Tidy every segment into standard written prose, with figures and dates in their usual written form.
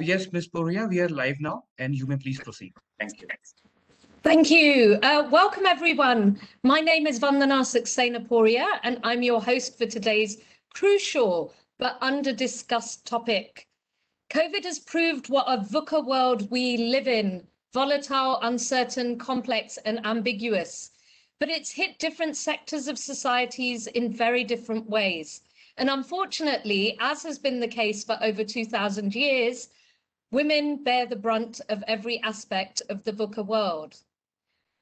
Yes, Ms. Poria, we are live now, and you may please proceed. Thank you. Thank you. Welcome, everyone. My name is Vandana Saxena-Poria, and I'm your host for today's crucial but under-discussed topic. COVID has proved what a VUCA world we live in: volatile, uncertain, complex, and ambiguous. But it's hit different sectors of societies in very different ways. And unfortunately, as has been the case for over 2,000 years, women bear the brunt of every aspect of the VUCA world.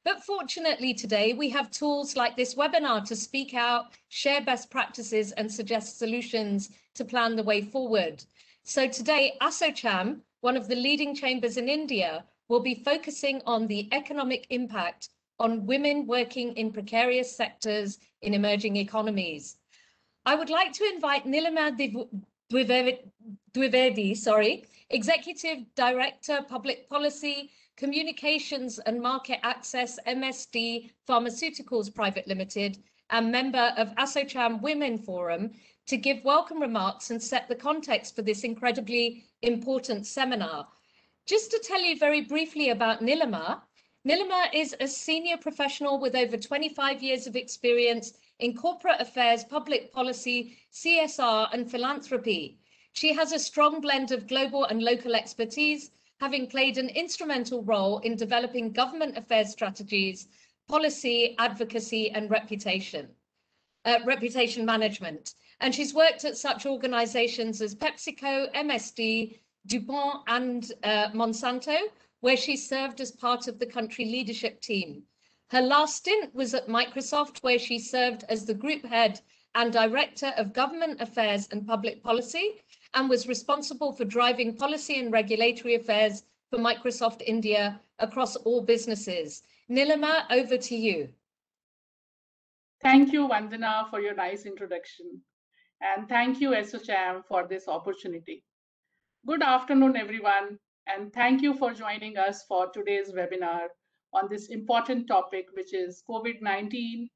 But fortunately today, we have tools like this webinar to speak out, share best practices, and suggest solutions to plan the way forward. So today, ASSOCHAM, one of the leading chambers in India, will be focusing on the economic impact on women working in precarious sectors in emerging economies. I would like to invite Nilima Dwivedi, Executive Director, Public Policy, Communications and Market Access, MSD Pharmaceuticals Private Limited, and member of ASSOCHAM Women Forum, to give welcome remarks and set the context for this incredibly important seminar. Just to tell you very briefly about Nilima, Nilima is a senior professional with over 25 years of experience in corporate affairs, public policy, CSR, and philanthropy. She has a strong blend of global and local expertise, having played an instrumental role in developing government affairs strategies, policy, advocacy, and reputation management. And she's worked at such organizations as PepsiCo, MSD, DuPont, and Monsanto, where she served as part of the country leadership team. Her last stint was at Microsoft, where she served as the group head and director of government affairs and public policy, and was responsible for driving policy and regulatory affairs for Microsoft India across all businesses. Nilima, over to you. Thank you, Vandana, for your nice introduction. And thank you, ASSOCHAM, for this opportunity. Good afternoon, everyone, and thank you for joining us for today's webinar on this important topic, which is COVID-19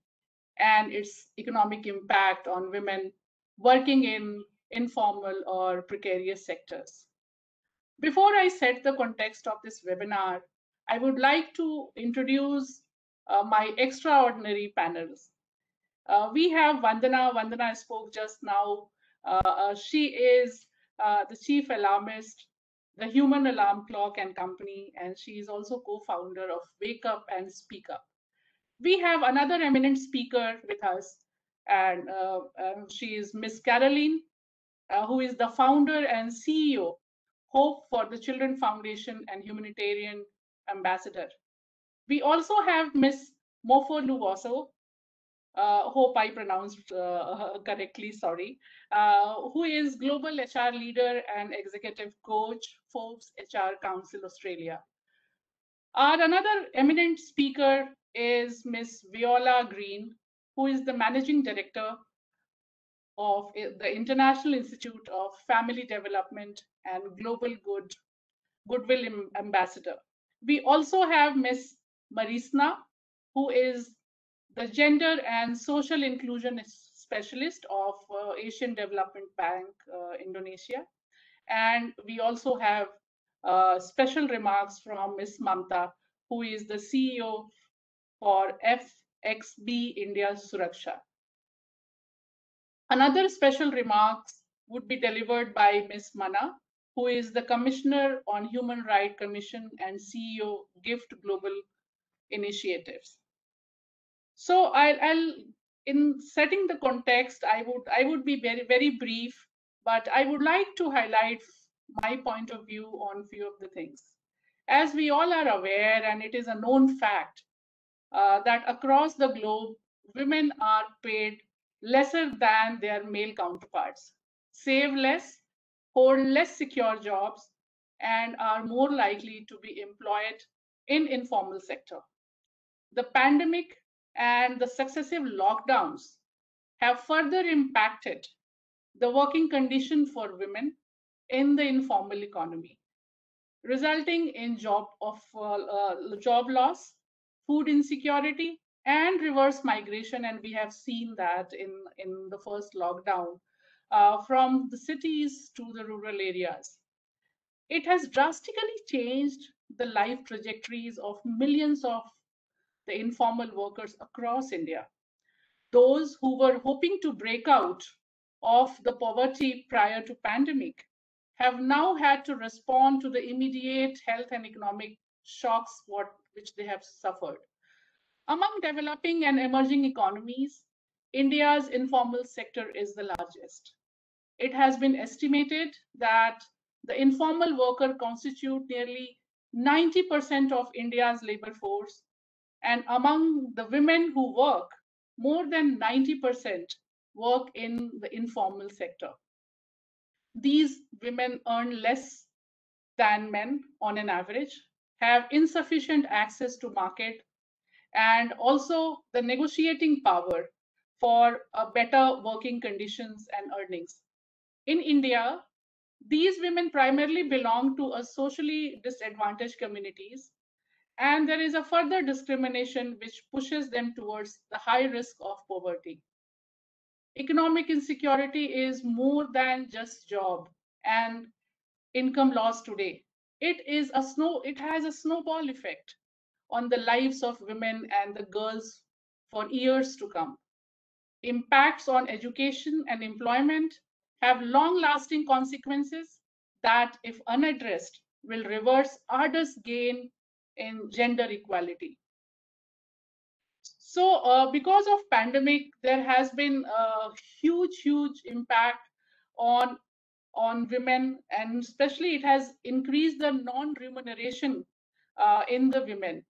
and its economic impact on women working in informal or precarious sectors. Before I set the context of this webinar, I would like to introduce my extraordinary panels. We have Vandana. Vandana spoke just now. She is the chief alarmist, the Human Alarm Clock and Company, and she is also co-founder of Wake Up and Speak Up. We have another eminent speaker with us, and she is Miss Caroline, who is the founder and CEO, Hope for the Children Foundation and Humanitarian Ambassador. We also have Miss Mofo Lugoso, hope I pronounced correctly, sorry, who is Global HR Leader and Executive Coach, Forbes HR Council Australia. Our another eminent speaker is Miss Viola Green, who is the Managing Director of the International Institute of Family Development and Global Goodwill Ambassador. We also have Miss Marisna, who is the Gender and Social Inclusion Specialist of Asian Development Bank, Indonesia. And we also have special remarks from Ms. Mamta, who is the CEO for FXB India Suraksha. Another special remarks would be delivered by Ms. Mana, who is the Commissioner on Human Rights Commission and CEO GIFT Global Initiatives. So I'll in setting the context, I would be very brief, but I would like to highlight my point of view on few of the things. As we all are aware, and it is a known fact, that across the globe, women are paid lesser than their male counterparts, save less, hold less secure jobs, and are more likely to be employed in informal sector. The pandemic and the successive lockdowns have further impacted the working condition for women in the informal economy, resulting in job loss, food insecurity, and reverse migration. And we have seen that in the first lockdown from the cities to the rural areas. It has drastically changed the life trajectories of millions of the informal workers across India. Those who were hoping to break out of the poverty prior to pandemic have now had to respond to the immediate health and economic shocks which they have suffered. Among developing and emerging economies, India's informal sector is the largest. It has been estimated that the informal worker constitute nearly 90% of India's labor force, and among the women who work, more than 90% work in the informal sector. These women earn less than men on an average, have insufficient access to market, and also the negotiating power for better working conditions and earnings. In India, these women primarily belong to a socially disadvantaged communities, and there is a further discrimination which pushes them towards the high risk of poverty. Economic insecurity is more than just job and income loss today. It has a snowball effect on the lives of women and the girls for years to come. Impacts on education and employment have long-lasting consequences that, if unaddressed, will reverse Ada's gain in gender equality. So because of pandemic, there has been a huge impact on women, and especially it has increased the non-remuneration in the women.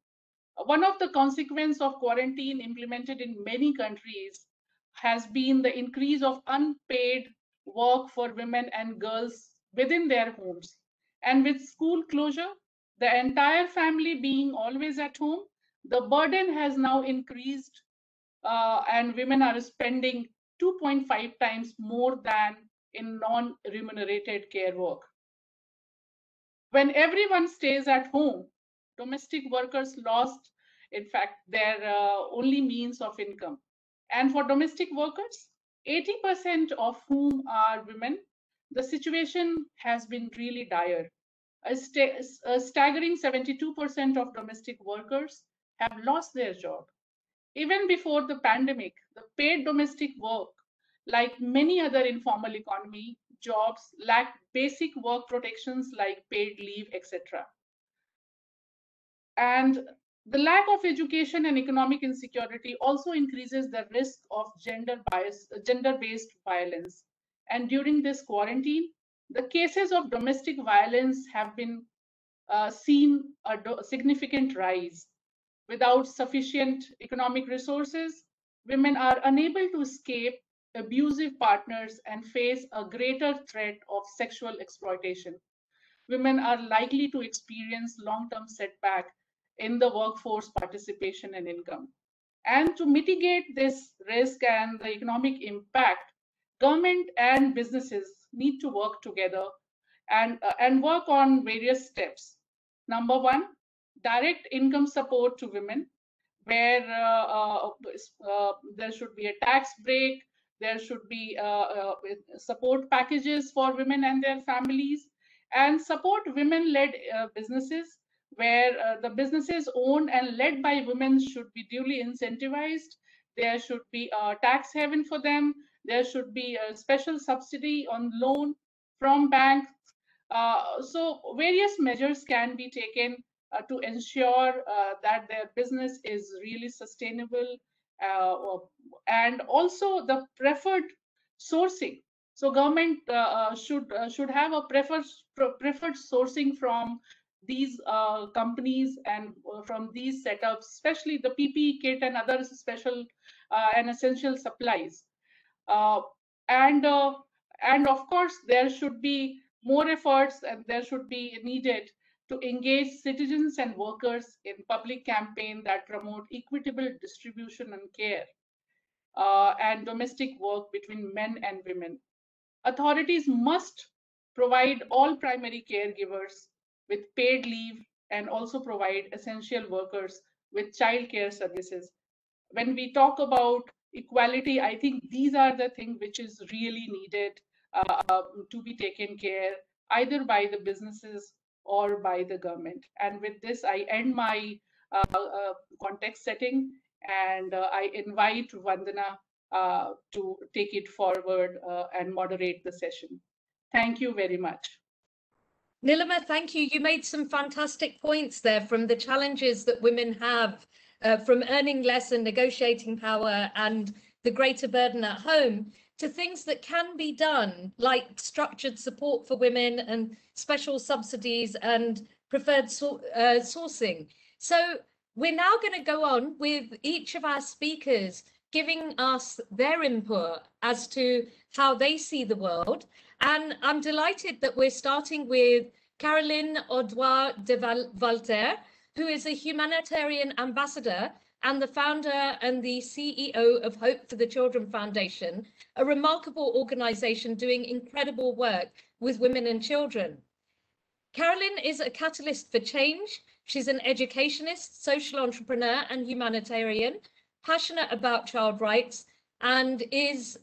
One of the consequences of quarantine implemented in many countries has been the increase of unpaid work for women and girls within their homes. And with school closure, the entire family being always at home, the burden has now increased, and women are spending 2.5 times more than in non-remunerated care work. When everyone stays at home, domestic workers lost, in fact, their only means of income. And for domestic workers, 80% of whom are women, the situation has been really dire. A staggering 72% of domestic workers have lost their job. Even before the pandemic, the paid domestic work, like many other informal economy jobs, lack basic work protections like paid leave, etc. And the lack of education and economic insecurity also increases the risk of gender-based violence. And during this quarantine, the cases of domestic violence have been seen a significant rise. Without sufficient economic resources, women are unable to escape abusive partners and face a greater threat of sexual exploitation. Women are likely to experience long-term setback in the workforce participation and income. And to mitigate this risk and the economic impact, government and businesses need to work together and work on various steps. Number one, direct income support to women, where there should be a tax break, there should be support packages for women and their families, and support women-led businesses, where the businesses owned and led by women should be duly incentivized. There should be a tax haven for them. There should be a special subsidy on loan from banks. So various measures can be taken to ensure that their business is really sustainable, and also the preferred sourcing. So government should have a preferred sourcing from these companies and from these setups, especially the PPE kit and other special and essential supplies. And of course, there should be more efforts, and there should be needed to engage citizens and workers in public campaigns that promote equitable distribution and care and domestic work between men and women. Authorities must provide all primary caregivers with paid leave and also provide essential workers with childcare services. When we talk about equality, I think these are the things which is really needed to be taken care either by the businesses or by the government. And with this, I end my context setting, and I invite Vandana to take it forward and moderate the session. Thank you very much. Nilima, thank you. You made some fantastic points there, from the challenges that women have from earning less and negotiating power and the greater burden at home, to things that can be done, like structured support for women and special subsidies and preferred sourcing. So we're now going to go on with each of our speakers giving us their input as to how they see the world. And I'm delighted that we're starting with Caroline Audois de Valter, who is a humanitarian ambassador and the founder and the CEO of Hope for the Children Foundation, a remarkable organization doing incredible work with women and children. Caroline is a catalyst for change. She's an educationist, social entrepreneur, and humanitarian, passionate about child rights, and is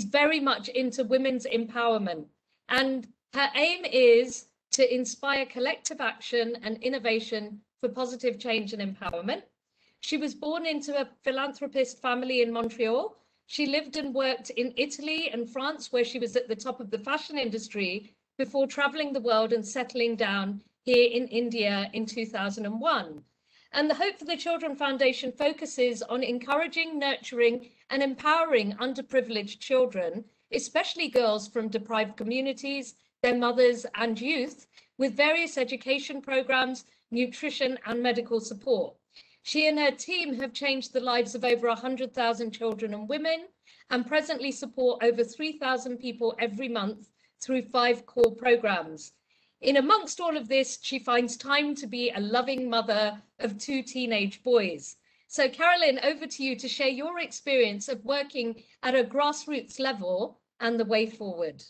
very much into women's empowerment. And her aim is to inspire collective action and innovation for positive change and empowerment. She was born into a philanthropist family in Montreal. She lived and worked in Italy and France, where she was at the top of the fashion industry, before traveling the world and settling down here in India in 2001. And the Hope for the Children Foundation focuses on encouraging, nurturing, and empowering underprivileged children, especially girls from deprived communities, their mothers, and youth, with various education programs, nutrition, and medical support. She and her team have changed the lives of over 100,000 children and women, and presently support over 3,000 people every month through 5 core programs. In amongst all of this, she finds time to be a loving mother of 2 teenage boys. So Caroline, over to you to share your experience of working at a grassroots level and the way forward.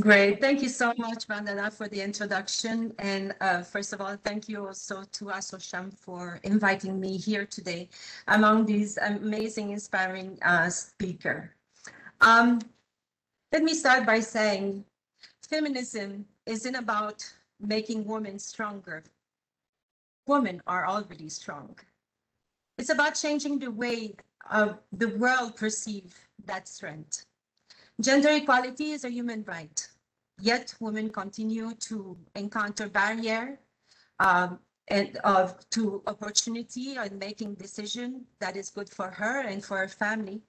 Great. Thank you so much, Vandana, for the introduction. And first of all, thank you also to ASSOCHAM for inviting me here today among these amazing, inspiring speakers. Let me start by saying feminism isn't about making women stronger. Women are already strong. It's about changing the way the world perceives that strength. Gender equality is a human right, yet women continue to encounter barriers to opportunity and making decisions that is good for her and for her family.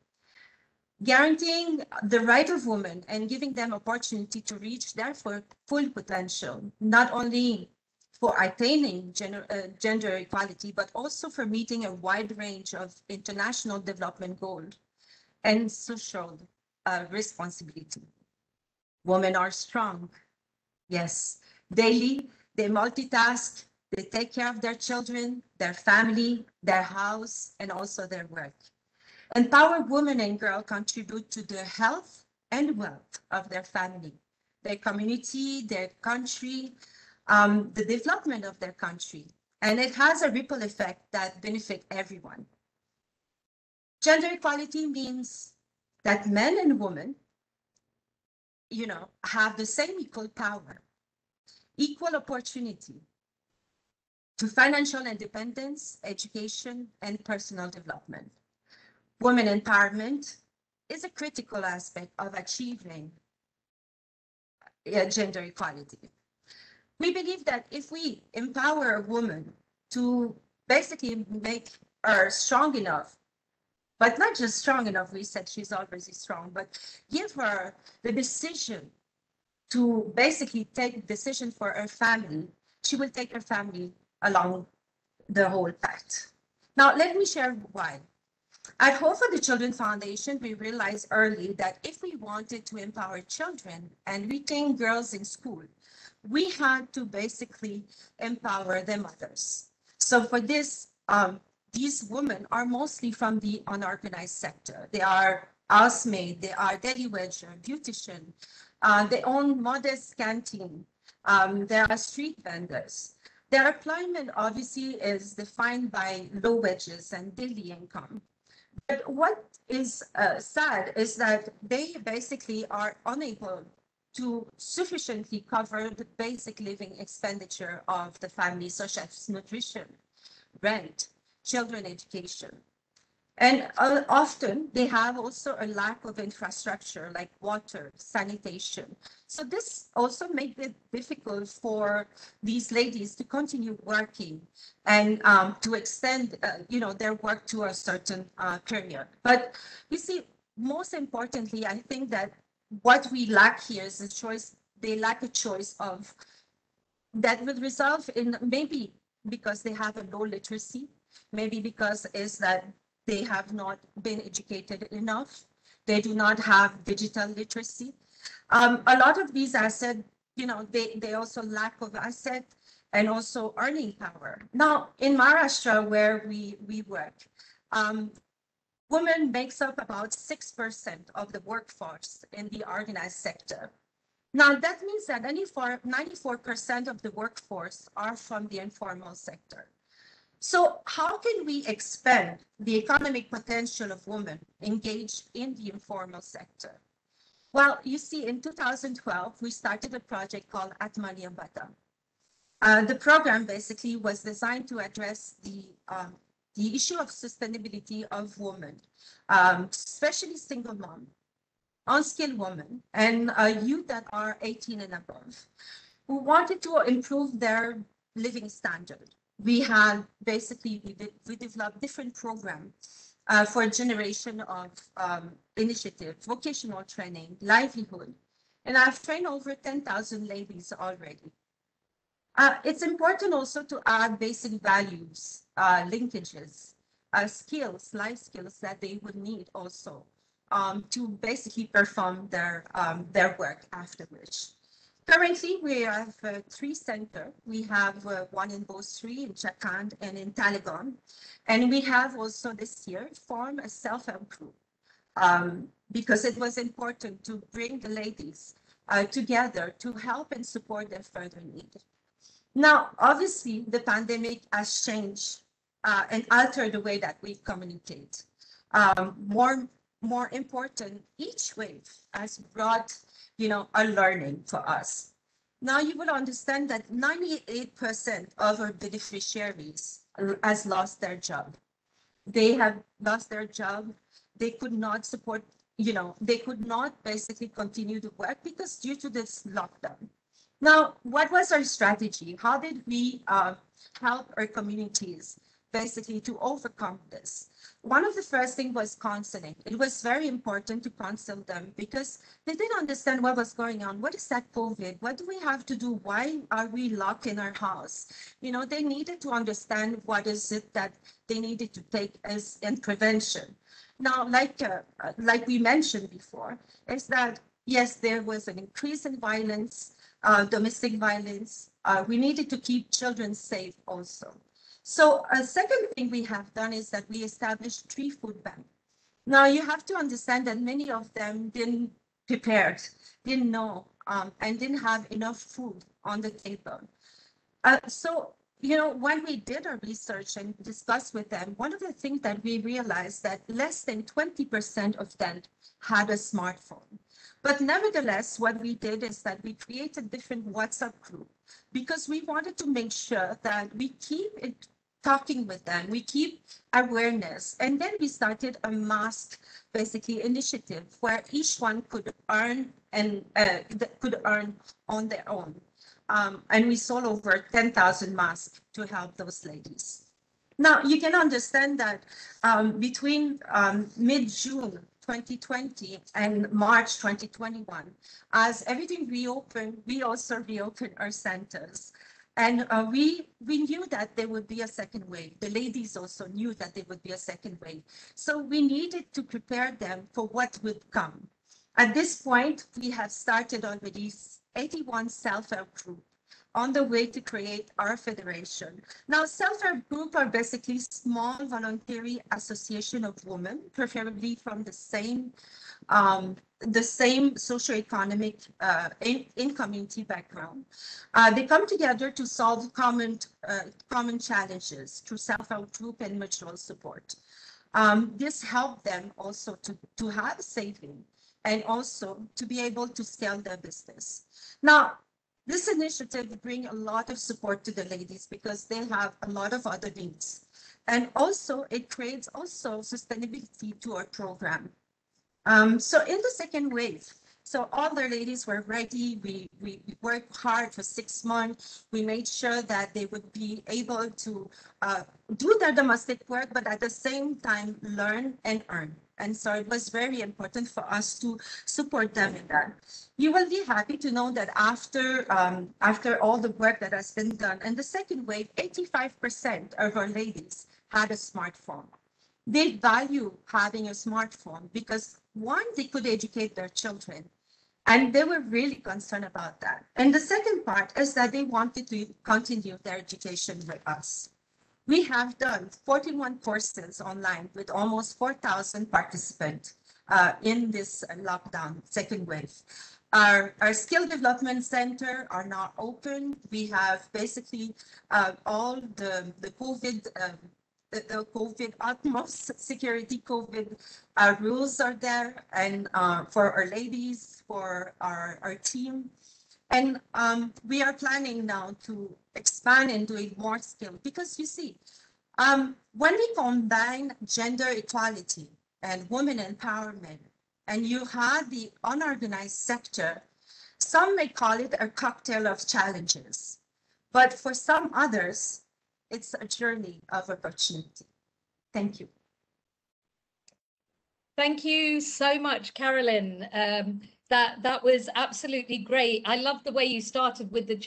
Guaranteeing the right of women and giving them opportunity to reach their full potential, not only for attaining gender equality, but also for meeting a wide range of international development goals and social responsibility. Women are strong. Yes, daily they multitask, they take care of their children, their family, their house, and also their work. Empowered women and girls contribute to the health and wealth of their family, their community, their country, the development of their country. And it has a ripple effect that benefits everyone. Gender equality means that men and women, have the same equal power, equal opportunity to financial independence, education, and personal development. Women empowerment is a critical aspect of achieving gender equality. We believe that if we empower a woman to basically make her strong enough, but not just strong enough, we said she's already strong, but give her the decision to basically take decision for her family, she will take her family along the whole path. Now, let me share why. At Hope for the Children Foundation, we realized early that if we wanted to empower children and retain girls in school, we had to basically empower their mothers. So for this, these women are mostly from the unorganized sector. They are housemaid, they are daily wager, beautician, they own modest canteen, they are street vendors. Their employment obviously is defined by low wages and daily income. But what is sad is that they basically are unable to sufficiently cover the basic living expenditure of the family, such as nutrition, rent, children education. And often they have also a lack of infrastructure like water, sanitation. So this also makes it difficult for these ladies to continue working and to extend, their work to a certain period. But you see, most importantly, I think that what we lack here is a choice. They lack a choice of that will result in, maybe because they have a low literacy, maybe because is that they have not been educated enough. They do not have digital literacy. A lot of these assets, they also lack of asset and also earning power. Now, in Maharashtra, where we work, women makes up about 6% of the workforce in the organized sector. Now, that means that 94% of the workforce are from the informal sector. So how can we expand the economic potential of women engaged in the informal sector? Well, you see, in 2012, we started a project called Atmaniya Bata. The program basically was designed to address the issue of sustainability of women, especially single mom, unskilled women, and youth that are 18 and above, who wanted to improve their living standard. We had basically, we developed different programs for a generation of initiatives, vocational training, livelihood. And I've trained over 10,000 ladies already. It's important also to add basic values, linkages, skills, life skills that they would need also to basically perform their work afterwards. Currently, we have 3 centers. We have one in Bosri, in Chakand, and in Talegaon. And we have also this year formed a self-help group because it was important to bring the ladies together to help and support their further need. Now, obviously, the pandemic has changed and altered the way that we communicate. More important, each wave has brought a learning for us. Now you will understand that 98% of our beneficiaries has lost their job. They have lost their job. They could not support, they could not basically continue to work because due to this lockdown. Now, what was our strategy? How did we help our communities basically to overcome this? One of the first things was counseling. It was very important to counsel them because they didn't understand what was going on. What is that COVID? What do we have to do? Why are we locked in our house? They needed to understand what is it that they needed to take as in prevention. Now, like we mentioned before, is that, yes, there was an increase in violence, domestic violence. We needed to keep children safe also. So a second thing we have done is that we established 3 food banks. Now you have to understand that many of them didn't know, and didn't have enough food on the table. So, when we did our research and discussed with them, one of the things that we realized that less than 20% of them had a smartphone. But nevertheless, what we did is that we created different WhatsApp groups because we wanted to make sure that we keep talking with them, we keep awareness. And then we started a mask basically initiative where each one could earn and could earn on their own. And we sold over 10,000 masks to help those ladies. Now you can understand that between mid-June 2020 and March 2021, as everything reopened, we also reopened our centers. And we knew that there would be a second wave. The ladies also knew that there would be a second wave. So we needed to prepare them for what would come. At this point, we have started already 81 self-help groups on the way to create our federation. Now, self-help groups are basically small voluntary association of women, preferably from the same socioeconomic in community background. They come together to solve common challenges through self-help group and mutual support. This helped them also to have saving and also to be able to scale their business. Now, this initiative brings a lot of support to the ladies because they have a lot of other needs. And also it creates also sustainability to our program. So in the second wave, so all the ladies were ready. We worked hard for 6 months. We made sure that they would be able to do their domestic work, but at the same time, learn and earn. And so it was very important for us to support them in that. You will be happy to know that after all the work that has been done, in the second wave, 85% of our ladies had a smartphone. They value having a smartphone because, one, they could educate their children, and they were really concerned about that. And the second part is that they wanted to continue their education with us. We have done 41 courses online with almost 4,000 participants in this lockdown second wave. Our skill development center are now open. We have basically all the COVID utmost security COVID rules are there, and for our ladies, for our team. And we are planning now to expand and doing more skill because you see, when we combine gender equality and women empowerment, and you have the unorganized sector, some may call it a cocktail of challenges, but for some others, it's a journey of opportunity. Thank you. Thank you so much, Carolyn. That was absolutely great. I love the way you started with the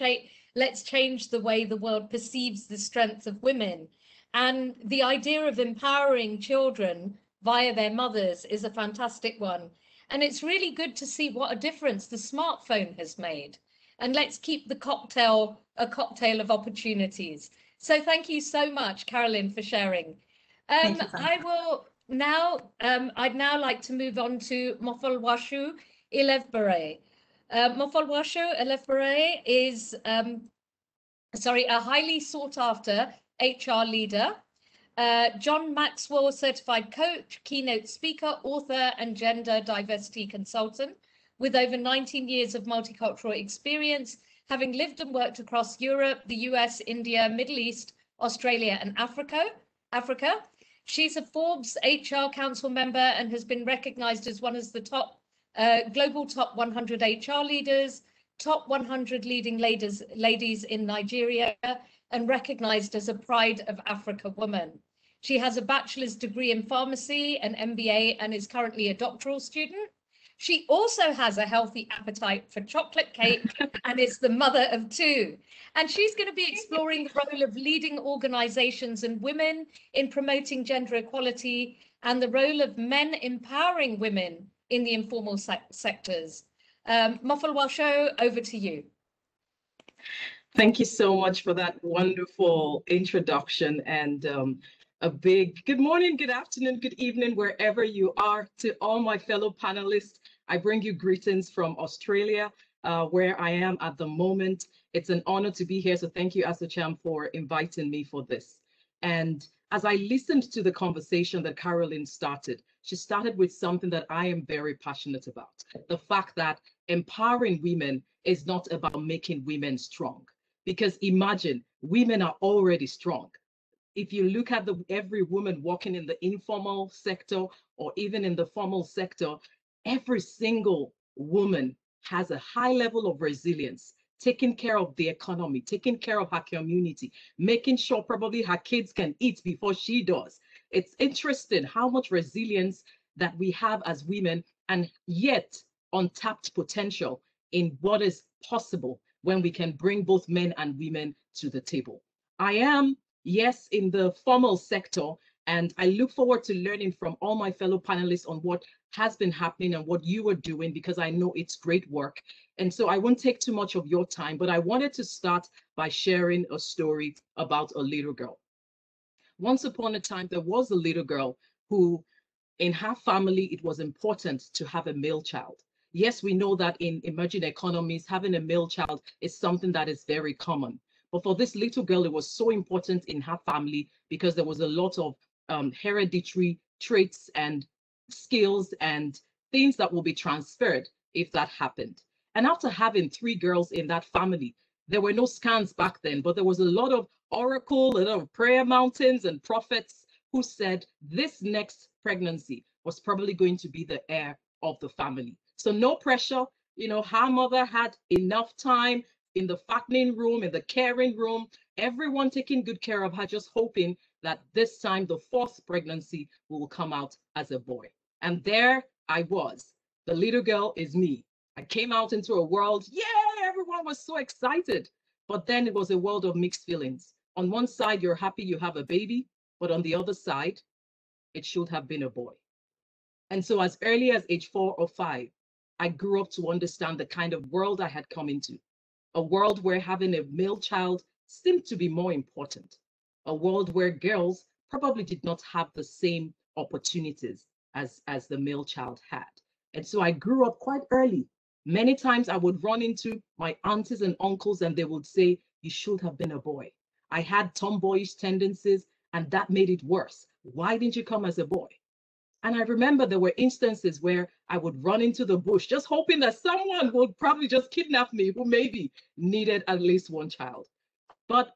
let's change the way the world perceives the strength of women. And the idea of empowering children via their mothers is a fantastic one. And it's really good to see what a difference the smartphone has made. And let's keep the cocktail a cocktail of opportunities. So thank you so much, Carolyn, for sharing. I will now, I'd now like to move on to Mofalwashu Ilevbere. Mofalwashu Ilevbere is, a highly sought after HR leader, John Maxwell certified coach, keynote speaker, author, and gender diversity consultant with over 19 years of multicultural experience, having lived and worked across Europe, the US, India, Middle East, Australia, and Africa. She's a Forbes HR Council member and has been recognized as one of the top global top 100 HR leaders, top 100 leading ladies in Nigeria, and recognized as a Pride of Africa woman. She has a bachelor's degree in pharmacy, an MBA, and is currently a doctoral student. She also has a healthy appetite for chocolate cake and is the mother of 2. And she's going to be exploring the role of leading organizations and women in promoting gender equality and the role of men empowering women in the informal sectors. Mofalwashu, over to you. Thank you so much for that wonderful introduction, and a big good morning, good afternoon, good evening, wherever you are. To all my fellow panelists, I bring you greetings from Australia, where I am at the moment. It's an honor to be here, so thank you, ASSOCHAM, for inviting me for this. And as I listened to the conversation that Carolyn started, she started with something that I am very passionate about. The fact that empowering women is not about making women strong. Because imagine, women are already strong. If you look at every woman working in the informal sector or even in the formal sector, every single woman has a high level of resilience, taking care of the economy, taking care of her community, making sure probably her kids can eat before she does. It's interesting how much resilience that we have as women, and yet untapped potential in what is possible when we can bring both men and women to the table. I am, yes, in the formal sector, and I look forward to learning from all my fellow panelists on what has been happening and what you are doing, because I know it's great work. And so I won't take too much of your time, but I wanted to start by sharing a story about a little girl. Once upon a time, there was a little girl who, in her family, it was important to have a male child. Yes, we know that in emerging economies, having a male child is something that is very common. But for this little girl, it was so important in her family because there was a lot of hereditary traits and skills and things that will be transferred if that happened. And after having 3 girls in that family, there were no scans back then, but there was a lot of oracle, a lot of prayer mountains and prophets who said this next pregnancy was probably going to be the heir of the family. So no pressure. You know, her mother had enough time in the fattening room, in the caring room, everyone taking good care of her, just hoping that this time the 4th pregnancy will come out as a boy. And there I was. The little girl is me. I came out into a world, yeah, everyone was so excited. But then it was a world of mixed feelings. On one side, you're happy you have a baby, but on the other side, it should have been a boy. And so as early as age 4 or 5, I grew up to understand the kind of world I had come into. A world where having a male child seemed to be more important. A world where girls probably did not have the same opportunities as the male child had. And so I grew up quite early. Many times I would run into my aunties and uncles and they would say, you should have been a boy. I had tomboyish tendencies and that made it worse. Why didn't you come as a boy? And I remember there were instances where I would run into the bush, just hoping that someone would probably just kidnap me who maybe needed at least one child. But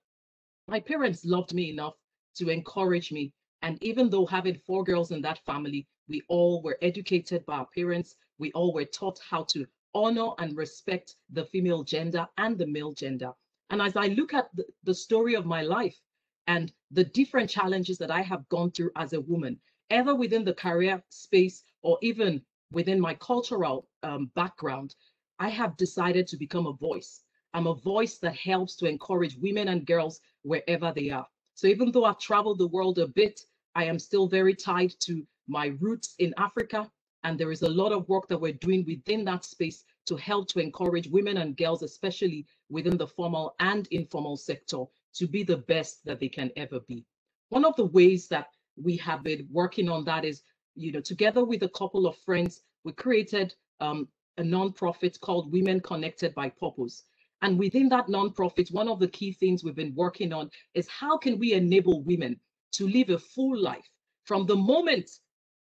my parents loved me enough to encourage me. And even though having 4 girls in that family, we all were educated by our parents. We all were taught how to honor and respect the female gender and the male gender. And as I look at the story of my life and the different challenges that I have gone through as a woman, either within the career space or even within my cultural background, I have decided to become a voice. I'm a voice that helps to encourage women and girls wherever they are. So even though I've traveled the world a bit, I am still very tied to my roots in Africa. And there is a lot of work that we're doing within that space to help to encourage women and girls, especially within the formal and informal sector, to be the best that they can ever be. One of the ways that we have been working on that is, you know, together with a couple of friends, we created a nonprofit called Women Connected by Purpose. And within that nonprofit, one of the key things we've been working on is how can we enable women to live a full life from the moment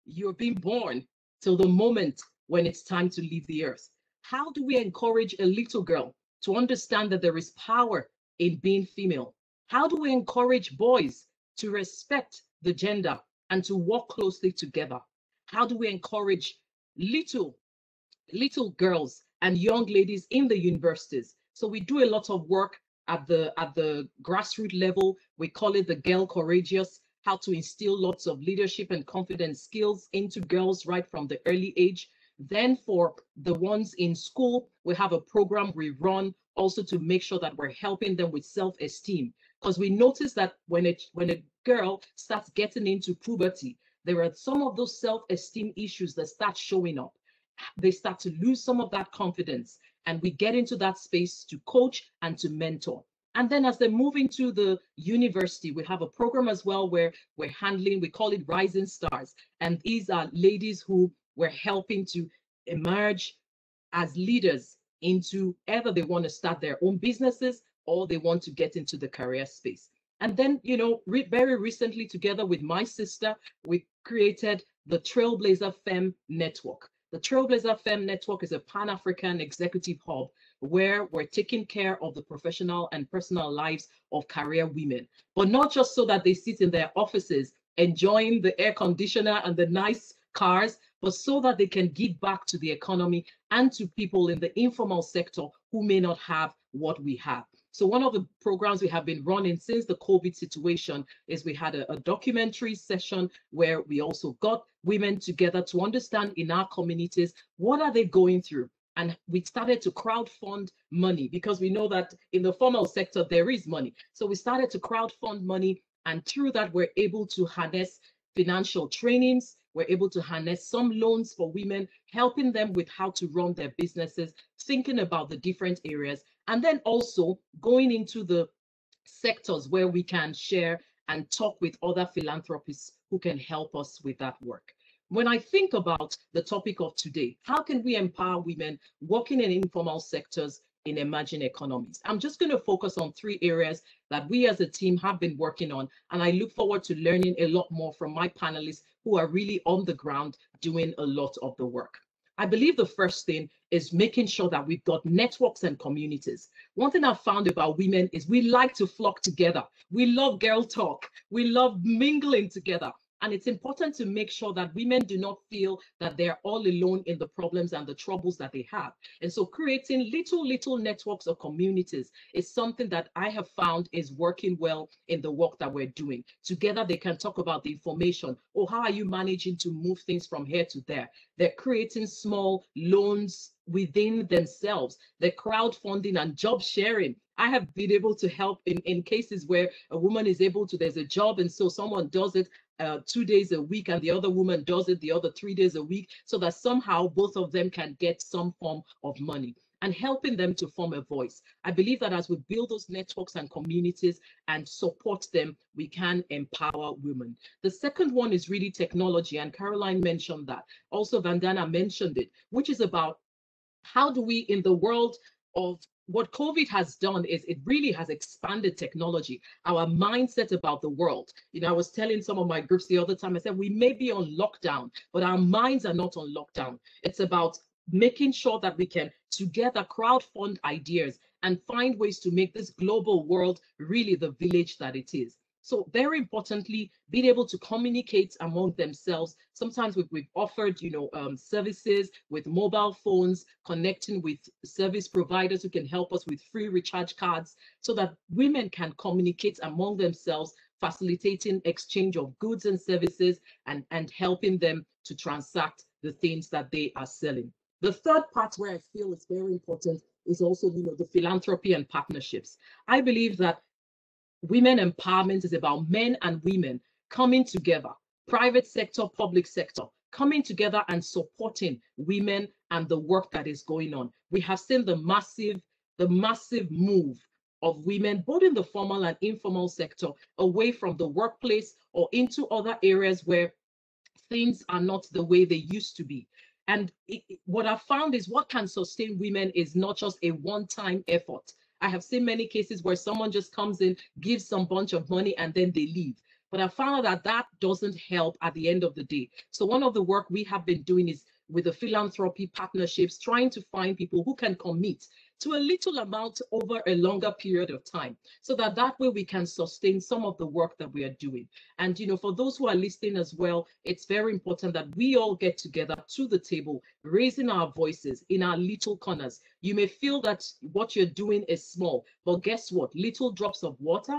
you're being born till the moment when it's time to leave the earth. How do we encourage a little girl to understand that there is power in being female? How do we encourage boys to respect the gender and to work closely together? How do we encourage little girls and young ladies in the universities? So we do a lot of work at the grassroots level. We call it the Girl Courageous, how to instill lots of leadership and confidence skills into girls right from the early age. Then for the ones in school, we have a program we run also to make sure that we're helping them with self-esteem. Because we notice that when a girl starts getting into puberty, there are some of those self-esteem issues that start showing up. They start to lose some of that confidence. And we get into that space to coach and to mentor. And then as they move into the university, we have a program as well where we're handling, we call it Rising Stars. And these are ladies who we're helping to emerge as leaders into either they want to start their own businesses or they want to get into the career space. And then, you know, very recently, together with my sister, we created the Trailblazer Femme Network. The Trailblazer Femme Network is a Pan-African executive hub where we're taking care of the professional and personal lives of career women, but not just so that they sit in their offices enjoying the air conditioner and the nice cars, but so that they can give back to the economy and to people in the informal sector who may not have what we have. So one of the programs we have been running since the COVID situation is we had a documentary session where we also got women together to understand in our communities, what are they going through? And we started to crowdfund money because we know that in the formal sector, there is money. So we started to crowdfund money, and through that, we're able to harness financial trainings. We're able to harness some loans for women, helping them with how to run their businesses, thinking about the different areas, and then also going into the sectors where we can share and talk with other philanthropists who can help us with that work. When I think about the topic of today, how can we empower women working in informal sectors in emerging economies? I'm just going to focus on 3 areas that we as a team have been working on, and I look forward to learning a lot more from my panelists who are really on the ground doing a lot of the work. I believe the first thing is making sure that we've got networks and communities. One thing I've found about women is we like to flock together. We love girl talk. We love mingling together. And it's important to make sure that women do not feel that they're all alone in the problems and the troubles that they have. And so creating little networks or communities is something that I have found is working well in the work that we're doing. Together, they can talk about the information. Oh, how are you managing to move things from here to there? They're creating small loans within themselves. They're crowdfunding and job sharing. I have been able to help in cases where a woman is able to, there's a job, and so someone does it 2 days a week and the other woman does it the other 3 days a week, so that somehow both of them can get some form of money, and helping them to form a voice. I believe that as we build those networks and communities and support them, we can empower women. The second one is really technology, and Caroline mentioned that. Also, Vandana mentioned it, which is about how do we, in the world of what COVID has done, is it really has expanded technology, our mindset about the world. You know, I was telling some of my groups the other time, I said, we may be on lockdown, but our minds are not on lockdown. It's about making sure that we can together crowdfund ideas and find ways to make this global world really the village that it is. So very importantly, being able to communicate among themselves. Sometimes we've offered, services with mobile phones, connecting with service providers who can help us with free recharge cards, so that women can communicate among themselves, facilitating exchange of goods and services, and helping them to transact the things that they are selling. The third part where I feel is very important is also, the philanthropy and partnerships. I believe that women empowerment is about men and women coming together, private sector, public sector, coming together and supporting women and the work that is going on. We have seen the massive move of women, both in the formal and informal sector, away from the workplace or into other areas where things are not the way they used to be. And what I've found is what can sustain women is not just a one-time effort. I have seen many cases where someone just comes in, gives some bunch of money, and then they leave. But I found out that doesn't help at the end of the day. So one of the work we have been doing is with the philanthropy partnerships, trying to find people who can commit to a little amount over a longer period of time, so that way we can sustain some of the work that we are doing. And for those who are listening as well, it's very important that we all get together to the table, raising our voices in our little corners. You may feel that what you're doing is small, but guess what? Little drops of water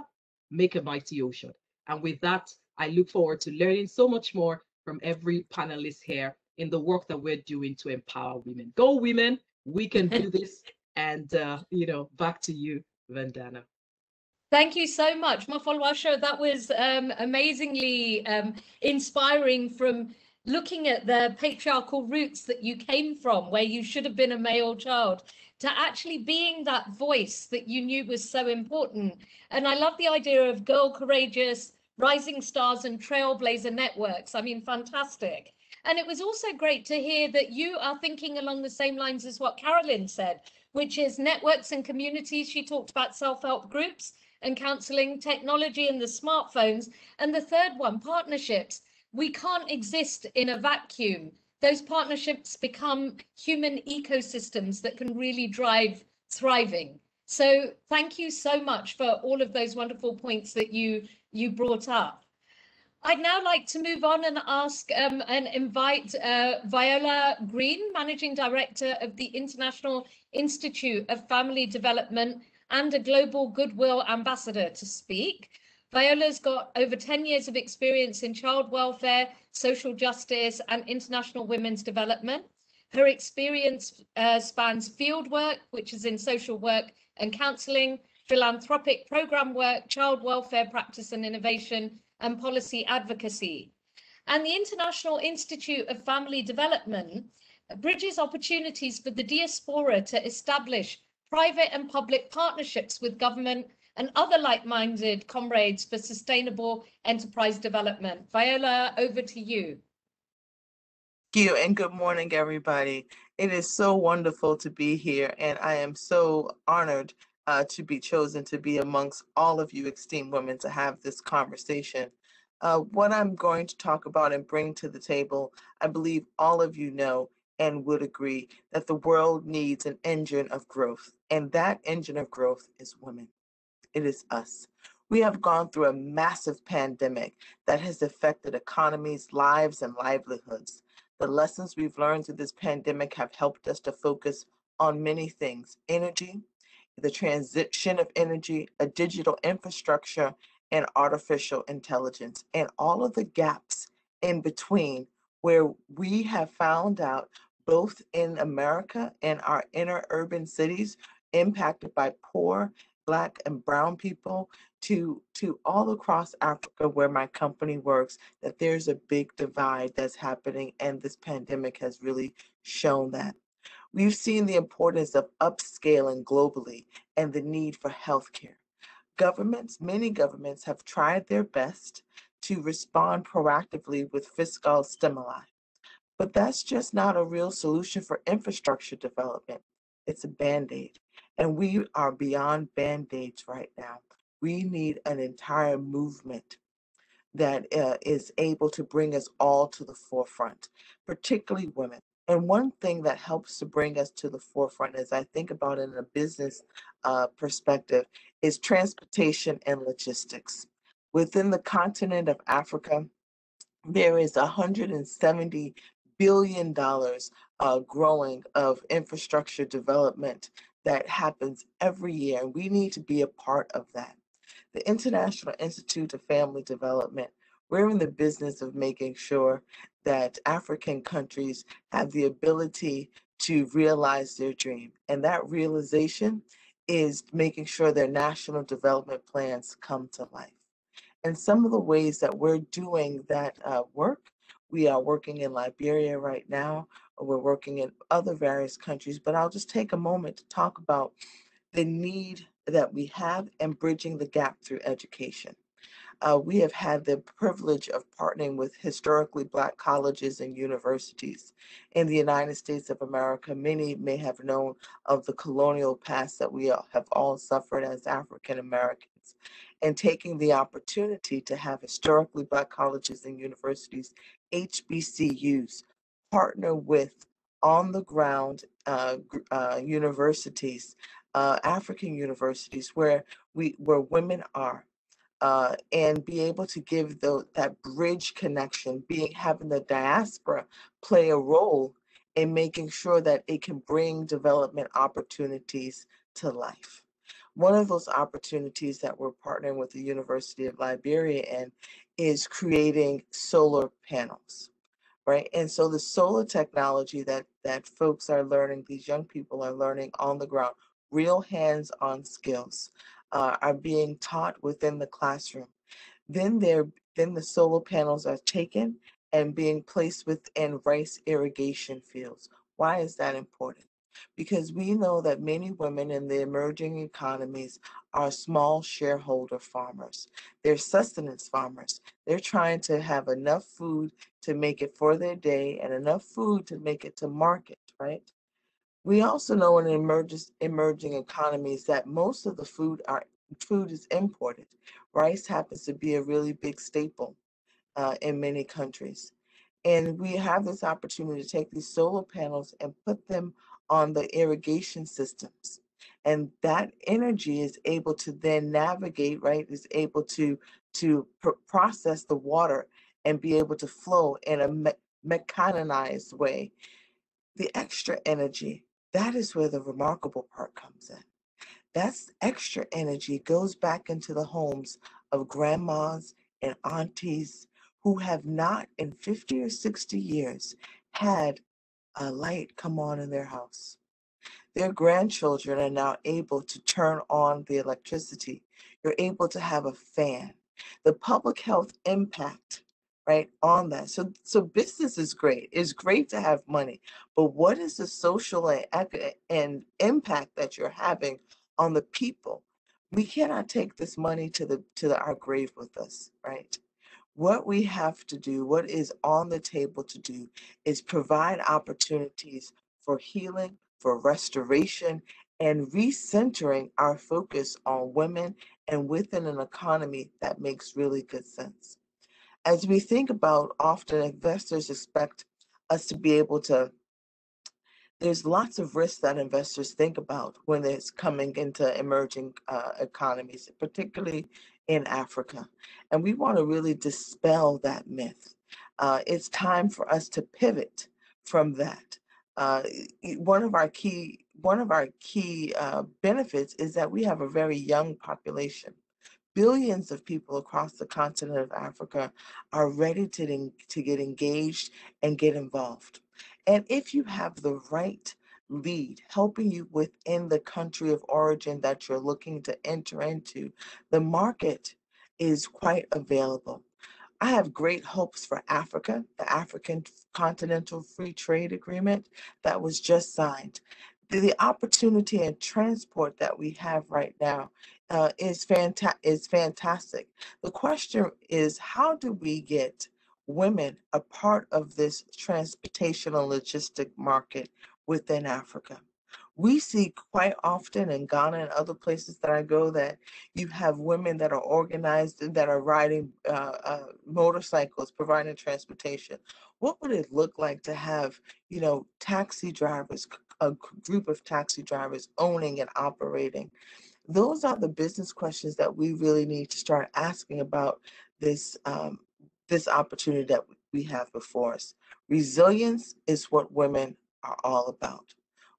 make a mighty ocean. And with that, I look forward to learning so much more from every panelist here in the work that we're doing to empower women. Go women, we can do this. And, back to you, Vandana. Thank you so much, Mafalwasha. That was amazingly inspiring, from looking at the patriarchal roots that you came from, where you should have been a male child, to actually being that voice that you knew was so important. And I love the idea of Girl Courageous, Rising Stars, and Trailblazer Networks. I mean, fantastic. And it was also great to hear that you are thinking along the same lines as what Carolyn said, which is networks and communities. She talked about self-help groups and counseling, technology and the smartphones. And the third one, partnerships. We can't exist in a vacuum. Those partnerships become human ecosystems that can really drive thriving. So thank you so much for all of those wonderful points that you brought up. I'd now like to move on and ask and invite Viola Green, Managing Director of the International Institute of Family Development and a Global Goodwill Ambassador, to speak. Viola's got over 10 years of experience in child welfare, social justice, and international women's development. Her experience spans field work, which is in social work and counseling, philanthropic program work, child welfare practice and innovation, and policy advocacy. And the International Institute of Family Development bridges opportunities for the diaspora to establish private and public partnerships with government and other like-minded comrades for sustainable enterprise development. Viola, over to you. Thank you, and good morning, everybody. It is so wonderful to be here, and I am so honored to be chosen to be amongst all of you esteemed women to have this conversation. What I'm going to talk about and bring to the table, I believe all of you know, and would agree that the world needs an engine of growth, and that engine of growth is women. It is us. We have gone through a massive pandemic that has affected economies, lives, and livelihoods. The lessons we've learned through this pandemic have helped us to focus on many things: energy, the transition of energy, a digital infrastructure, and artificial intelligence, and all of the gaps in between where we have found out, both in America and our inner urban cities impacted by poor Black and brown people, to all across Africa where my company works, that there's a big divide that's happening, and this pandemic has really shown that. We've seen the importance of upscaling globally and the need for healthcare. Many governments have tried their best to respond proactively with fiscal stimuli, but that's just not a real solution for infrastructure development. It's a Band-Aid. And we are beyond Band-Aids right now. We need an entire movement that is able to bring us all to the forefront, particularly women. And one thing that helps to bring us to the forefront, as I think about it in a business perspective, is transportation and logistics. Within the continent of Africa, there is $170 billion growing of infrastructure development that happens every year, and we need to be a part of that. The International Institute of Family Development, we're in the business of making sure that African countries have the ability to realize their dream, and that realization is making sure their national development plans come to life. And some of the ways that we're doing that work, we are working in Liberia right now, or we're working in other various countries, but I'll just take a moment to talk about the need that we have and bridging the gap through education. We have had the privilege of partnering with historically Black colleges and universities in the United States of America. Many may have known of the colonial past that we have all suffered as African Americans, and taking the opportunity to have historically Black colleges and universities, HBCUs, partner with on the ground universities, African universities where women are, and be able to give that bridge connection, having the diaspora play a role in making sure that it can bring development opportunities to life. One of those opportunities that we're partnering with the University of Liberia in is creating solar panels, right? And so the solar technology that folks are learning, these young people are learning on the ground, real hands-on skills are being taught within the classroom. Then the solar panels are taken and being placed within rice irrigation fields. Why is that important? Because we know that many women in the emerging economies are small shareholder farmers. They're sustenance farmers. They're trying to have enough food to make it for their day and enough food to make it to market, right? We also know in emerging economies that most of the food is imported. Rice happens to be a really big staple in many countries. And we have this opportunity to take these solar panels and put them on the irrigation systems. And that energy is able to then navigate, right? Is able to process the water and be able to flow in a mechanized way. The extra energy, that is where the remarkable part comes in. That's extra energy goes back into the homes of grandmas and aunties who have not in 50 or 60 years had a light come on in their house. Their grandchildren are now able to turn on the electricity. You're able to have a fan. The public health impact, right, on that. So business is great. It's great to have money, but what is the social and impact that you're having on the people? We cannot take this money to our grave with us, right? What we have to do, what is on the table to do, is provide opportunities for healing, for restoration, and recentering our focus on women and within an economy that makes really good sense. As we think about, often investors expect us to be able to There's lots of risks that investors think about when it's coming into emerging economies, particularly in Africa. And we want to really dispel that myth. It's time for us to pivot from that. One of our key benefits is that we have a very young population. Billions of people across the continent of Africa are ready to get engaged and get involved. And if you have the right lead helping you within the country of origin that you're looking to enter into, the market is quite available. I have great hopes for Africa, the African Continental Free Trade Agreement that was just signed. The opportunity and transport that we have right now is fantastic. The question is, how do we get women a part of this transportation and logistic market within Africa? We see quite often in Ghana and other places that I go that you have women that are organized and that are riding motorcycles, providing transportation. What would it look like to have, taxi drivers, a group of taxi drivers owning and operating? Those are the business questions that we really need to start asking about this opportunity that we have before us. Resilience is what women are all about.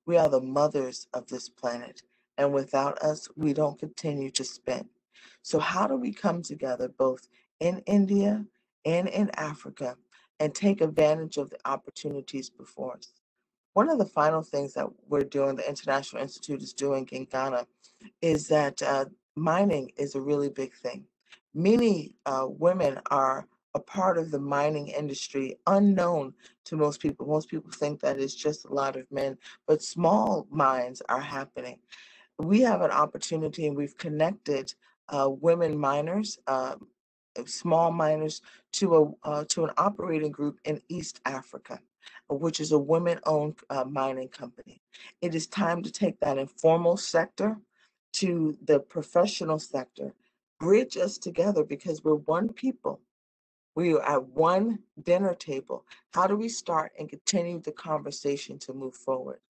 We are the mothers of this planet, and without us, we don't continue to spin. So how do we come together both in India and in Africa and take advantage of the opportunities before us? One of the final things that we're doing, the International Institute is doing in Ghana, is that mining is a really big thing. Many women are a part of the mining industry, unknown to most people. Most people think that it's just a lot of men, but small mines are happening. We have an opportunity, and we've connected women miners, small miners, to an operating group in East Africa, which is a women-owned mining company. It is time to take that informal sector to the professional sector, bridge us together, because we're one people. We are at one dinner table. How do we start and continue the conversation to move forward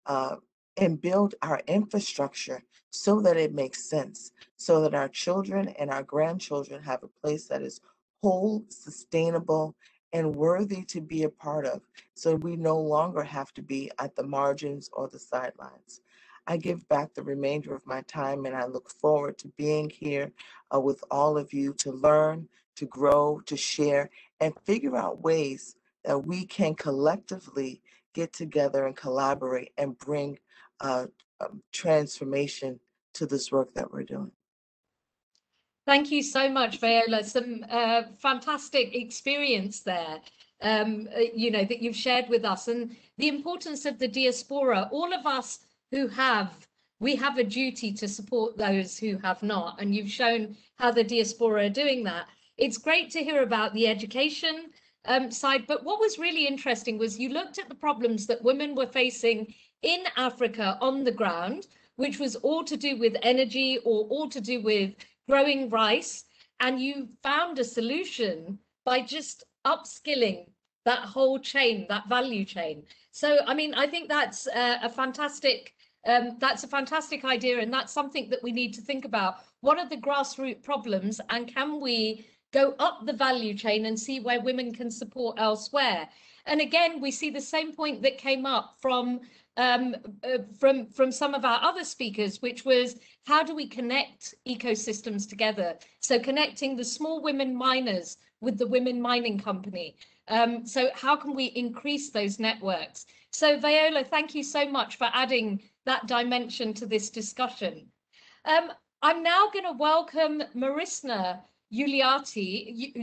and build our infrastructure so that it makes sense, so that our children and our grandchildren have a place that is whole, sustainable, and worthy to be a part of, so we no longer have to be at the margins or the sidelines. I give back the remainder of my time, and I look forward to being here with all of you to learn, to grow, to share, and figure out ways that we can collectively get together and collaborate and bring transformation to this work that we're doing. Thank you so much, Viola. Some fantastic experience there, that you've shared with us, and the importance of the diaspora. All of us we have a duty to support those who have not, and you've shown how the diaspora are doing that. It's great to hear about the education side, but what was really interesting was you looked at the problems that women were facing in Africa on the ground, which was all to do with energy or all to do with growing rice, and you found a solution by just upskilling that whole chain, that value chain. So, I mean, I think that's a fantastic idea, and that's something that we need to think about. What are the grassroots problems, and can we go up the value chain and see where women can support elsewhere? And again, we see the same point that came up from some of our other speakers, which was, how do we connect ecosystems together? So connecting the small women miners with the women mining company. So how can we increase those networks? So Viola, thank you so much for adding that dimension to this discussion. I'm now going to welcome Marisna Yulianti,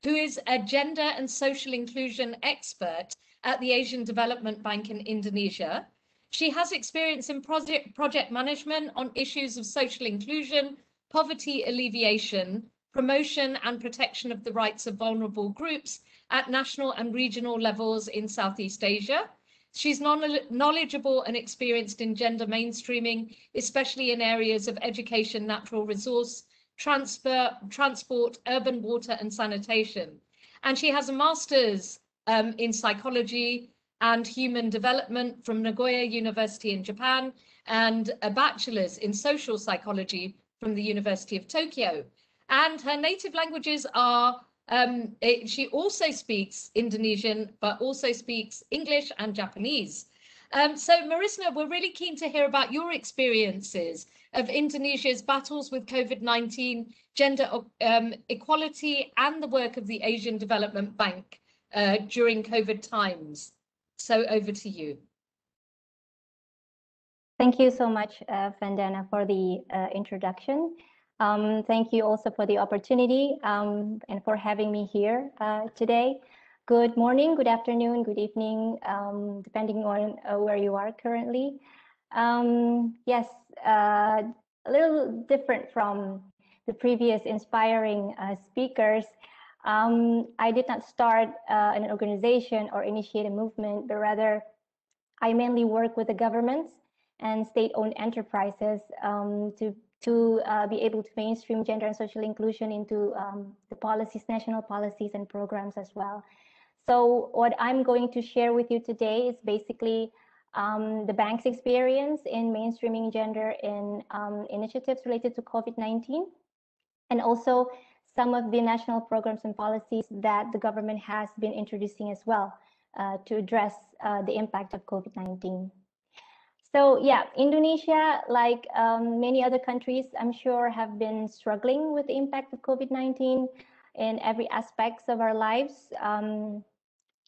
who is a gender and social inclusion expert at the Asian Development Bank in Indonesia. She has experience in project management on issues of social inclusion, poverty alleviation, promotion and protection of the rights of vulnerable groups at national and regional levels in Southeast Asia. She's knowledgeable and experienced in gender mainstreaming, especially in areas of education, natural resource, transport, urban water and sanitation. And she has a master's in psychology, and Human Development from Nagoya University in Japan, and a bachelor's in social psychology from the University of Tokyo. And her native languages are, she also speaks Indonesian, but also speaks English and Japanese. So Marisna, we're really keen to hear about your experiences of Indonesia's battles with COVID-19, gender equality, and the work of the Asian Development Bank during COVID times. So over to you. Thank you so much, Vandana, for the introduction. Thank you also for the opportunity and for having me here today. Good morning, good afternoon, good evening, depending on where you are currently. Yes, a little different from the previous inspiring speakers. I did not start an organization or initiate a movement, but rather I mainly work with the governments and state-owned enterprises to be able to mainstream gender and social inclusion into the policies, national policies and programs as well. So what I'm going to share with you today is basically the bank's experience in mainstreaming gender in initiatives related to COVID-19, and also some of the national programs and policies that the government has been introducing as well to address the impact of COVID-19. So yeah, Indonesia, like many other countries, I'm sure have been struggling with the impact of COVID-19 in every aspects of our lives.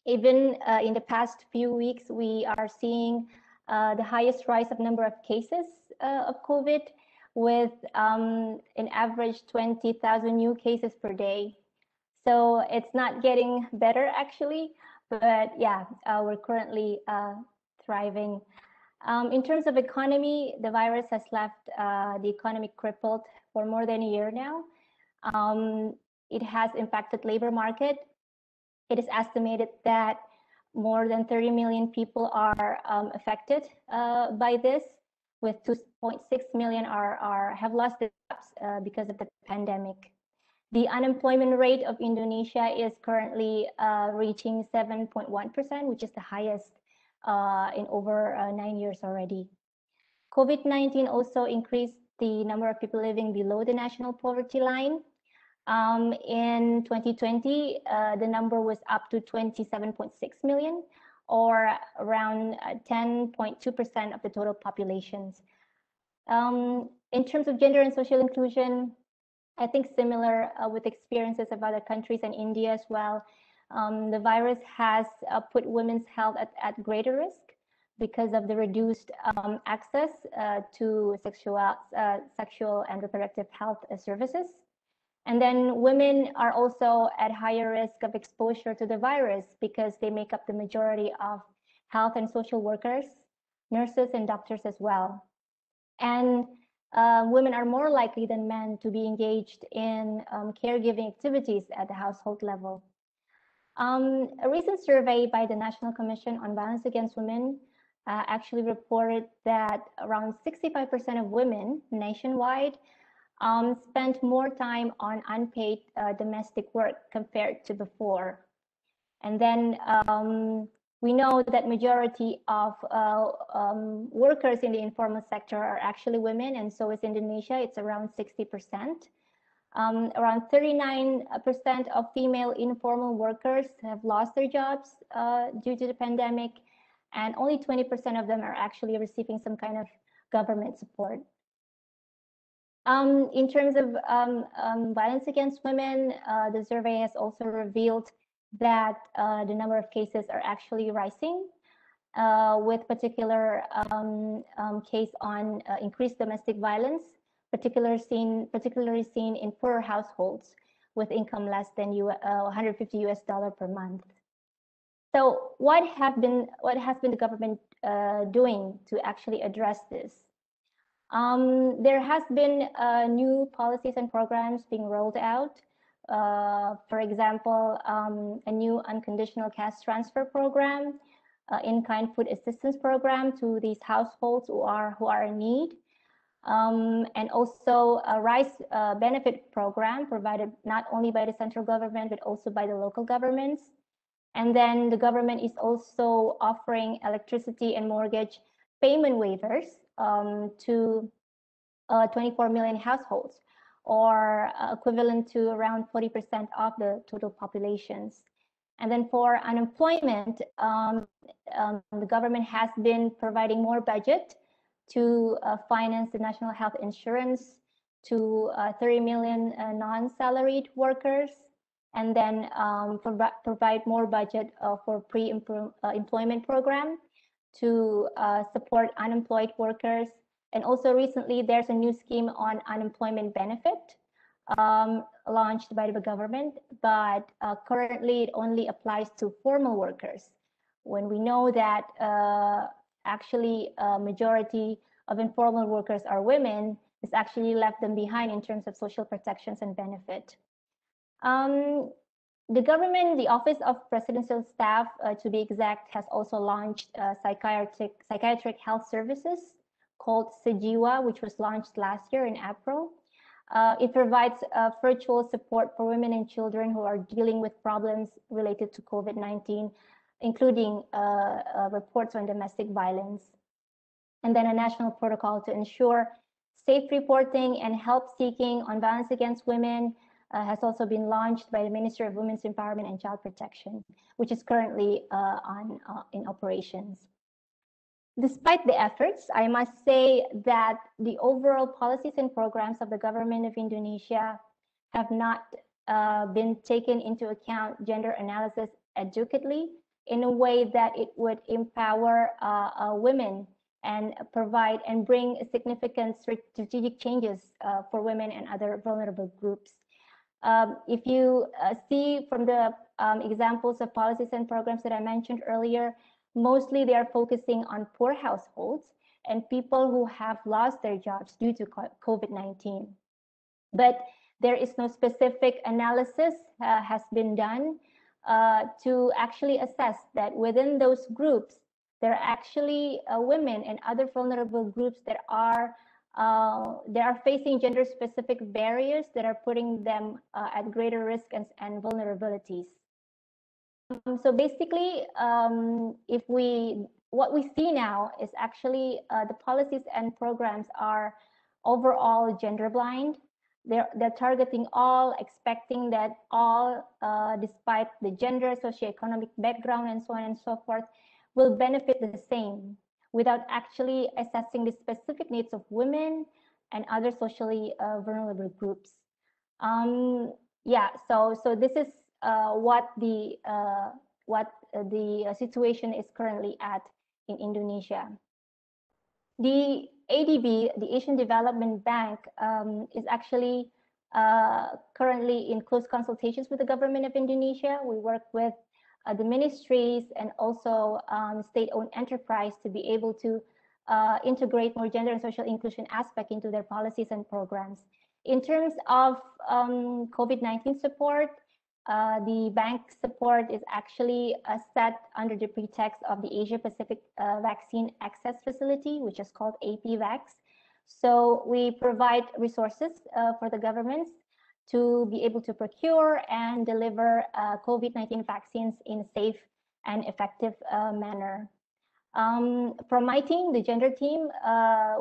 Even in the past few weeks, we are seeing the highest rise of number of cases of COVID, with an average 20,000 new cases per day. So it's not getting better actually, but yeah, we're currently thriving. In terms of economy, the virus has left the economy crippled for more than a year now. It has impacted labor market. It is estimated that more than 30 million people are affected by this, with 2.6 million have lost their jobs because of the pandemic. The unemployment rate of Indonesia is currently reaching 7.1%, which is the highest in over 9 years already. COVID-19 also increased the number of people living below the national poverty line. In 2020, the number was up to 27.6 million, or around 10.2% of the total populations. In terms of gender and social inclusion, I think similar with experiences of other countries and India as well. The virus has put women's health at greater risk because of the reduced access to sexual and reproductive health services. And then women are also at higher risk of exposure to the virus because they make up the majority of health and social workers, nurses, and doctors as well. And women are more likely than men to be engaged in caregiving activities at the household level. A recent survey by the National Commission on Violence Against Women actually reported that around 65% of women nationwide spent more time on unpaid domestic work compared to before. And then we know that majority of workers in the informal sector are actually women, and so is Indonesia. It's around 60%. Around 39% of female informal workers have lost their jobs due to the pandemic, and only 20% of them are actually receiving some kind of government support. In terms of violence against women, the survey has also revealed that the number of cases are actually rising, with particular case on increased domestic violence, particularly seen in poorer households with income less than $150 per month. So what has been the government doing to actually address this? There has been new policies and programs being rolled out. For example, a new unconditional cash transfer program, in-kind food assistance program to these households who are in need, and also a rice benefit program provided not only by the central government but also by the local governments. And then the government is also offering electricity and mortgage payment waivers to 24 million households, or equivalent to around 40% of the total populations. And then for unemployment, the government has been providing more budget to finance the national health insurance to 30 million non-salaried workers, and then provide more budget for pre-employment program to support unemployed workers. And also recently, there's a new scheme on unemployment benefit launched by the government, but currently it only applies to formal workers, when we know that actually a majority of informal workers are women. It's actually left them behind in terms of social protections and benefit. The government, the Office of Presidential Staff, to be exact, has also launched psychiatric health services called Sejiwa, which was launched last year in April. It provides virtual support for women and children who are dealing with problems related to COVID-19, including reports on domestic violence. And then a national protocol to ensure safe reporting and help seeking on violence against women has also been launched by the Ministry of Women's Empowerment and Child Protection, which is currently in operations. Despite the efforts, I must say that the overall policies and programs of the government of Indonesia have not been taken into account gender analysis adequately in a way that it would empower women and provide and bring significant strategic changes for women and other vulnerable groups. If you see from the examples of policies and programs that I mentioned earlier, mostly they are focusing on poor households and people who have lost their jobs due to COVID-19. But there is no specific analysis has been done to actually assess that within those groups, there are actually women and other vulnerable groups that are facing gender-specific barriers that are putting them at greater risk and vulnerabilities. So basically, what we see now is actually the policies and programs are overall gender blind. They're targeting all, expecting that all, despite the gender, socioeconomic background, and so on and so forth, will benefit the same, without actually assessing the specific needs of women and other socially vulnerable groups. Yeah, so this is what the situation is currently at in Indonesia. The ADB, the Asian Development Bank, is actually currently in close consultations with the government of Indonesia. We work with the ministries and also state-owned enterprise to be able to integrate more gender and social inclusion aspect into their policies and programs. In terms of COVID-19 support, the bank support is actually set under the pretext of the Asia Pacific Vaccine Access Facility, which is called APVAX. So we provide resources for the governments to be able to procure and deliver COVID-19 vaccines in a safe and effective manner. From my team, the gender team,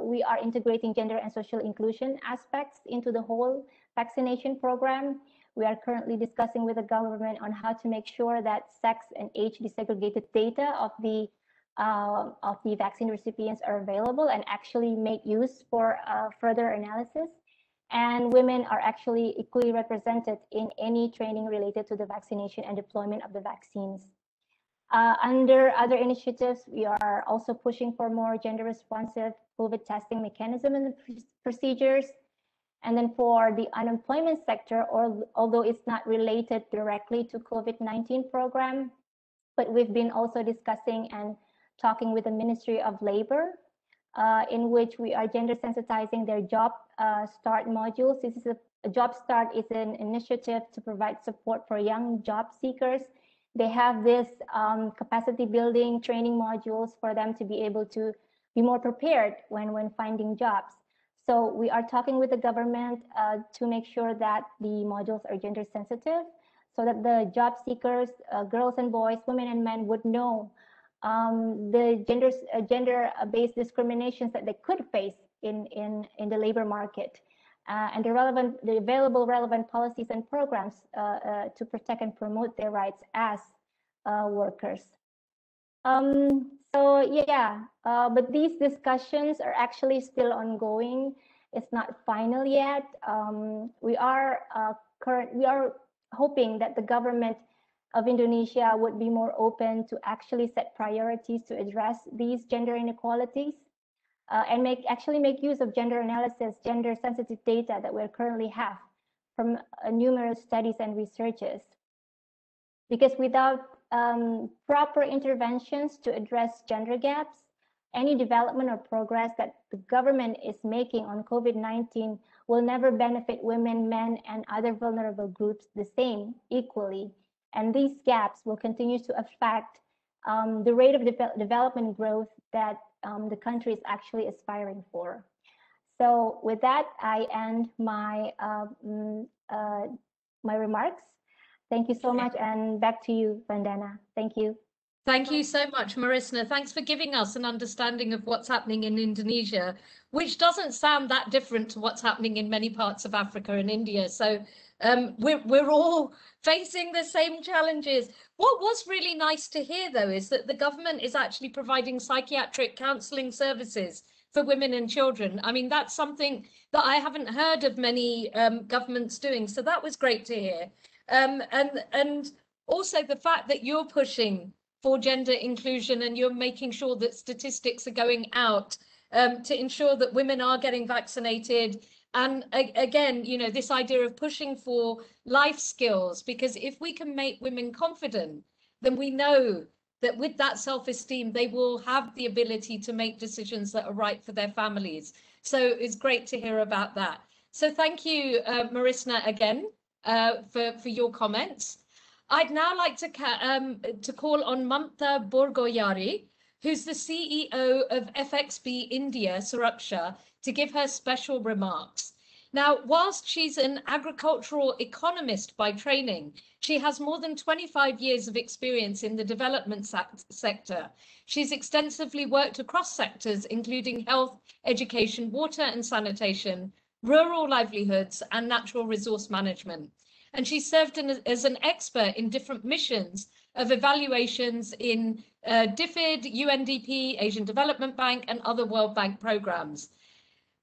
we are integrating gender and social inclusion aspects into the whole vaccination program. We are currently discussing with the government on how to make sure that sex and age desegregated data of the vaccine recipients are available and actually make use for further analysis. And women are actually equally represented in any training related to the vaccination and deployment of the vaccines. Under other initiatives, we are also pushing for more gender-responsive COVID testing mechanism and procedures. And then for the unemployment sector, although it's not related directly to COVID-19 program, but we've been also discussing and talking with the Ministry of Labor, in which we are gender sensitizing their job start modules. This is a job start is an initiative to provide support for young job seekers. They have this capacity building training modules for them to be able to be more prepared when finding jobs. So we are talking with the government to make sure that the modules are gender sensitive so that the job seekers, girls and boys, women and men would know the gender-based discriminations that they could face in the labor market, and the available relevant policies and programs to protect and promote their rights as workers. So yeah, but these discussions are actually still ongoing. It's not final yet. We are hoping that the government of Indonesia would be more open to actually set priorities to address these gender inequalities, and actually make use of gender analysis, gender sensitive data that we currently have from numerous studies and researches. Because without proper interventions to address gender gaps, any development or progress that the government is making on COVID-19 will never benefit women, men, and other vulnerable groups the same equally. And these gaps will continue to affect the rate of development growth that the country is actually aspiring for. So with that, I end my my remarks. Thank you so much, and back to you, Vandana. Thank you. Thank you so much, Marisna. Thanks for giving us an understanding of what's happening in Indonesia, which doesn't sound that different to what's happening in many parts of Africa and India. So we're all facing the same challenges. What was really nice to hear, though, is that the government is actually providing psychiatric counselling services for women and children. I mean, that's something that I haven't heard of many governments doing. So that was great to hear. And also the fact that you're pushing for gender inclusion and you're making sure that statistics are going out to ensure that women are getting vaccinated. And again, you know, this idea of pushing for life skills, because if we can make women confident, then we know that with that self-esteem, they will have the ability to make decisions that are right for their families. So it's great to hear about that. So thank you, Marisna, again, for your comments. I'd now like to call on Mamta Borgoyari, who's the CEO of FXB India, Suraksha, to give her special remarks. Now, whilst she's an agricultural economist by training, she has more than 25 years of experience in the development sector. She's extensively worked across sectors, including health, education, water and sanitation, rural livelihoods, and natural resource management. And she served as an expert in different missions of evaluations in DFID, UNDP, Asian Development Bank, and other World Bank programs.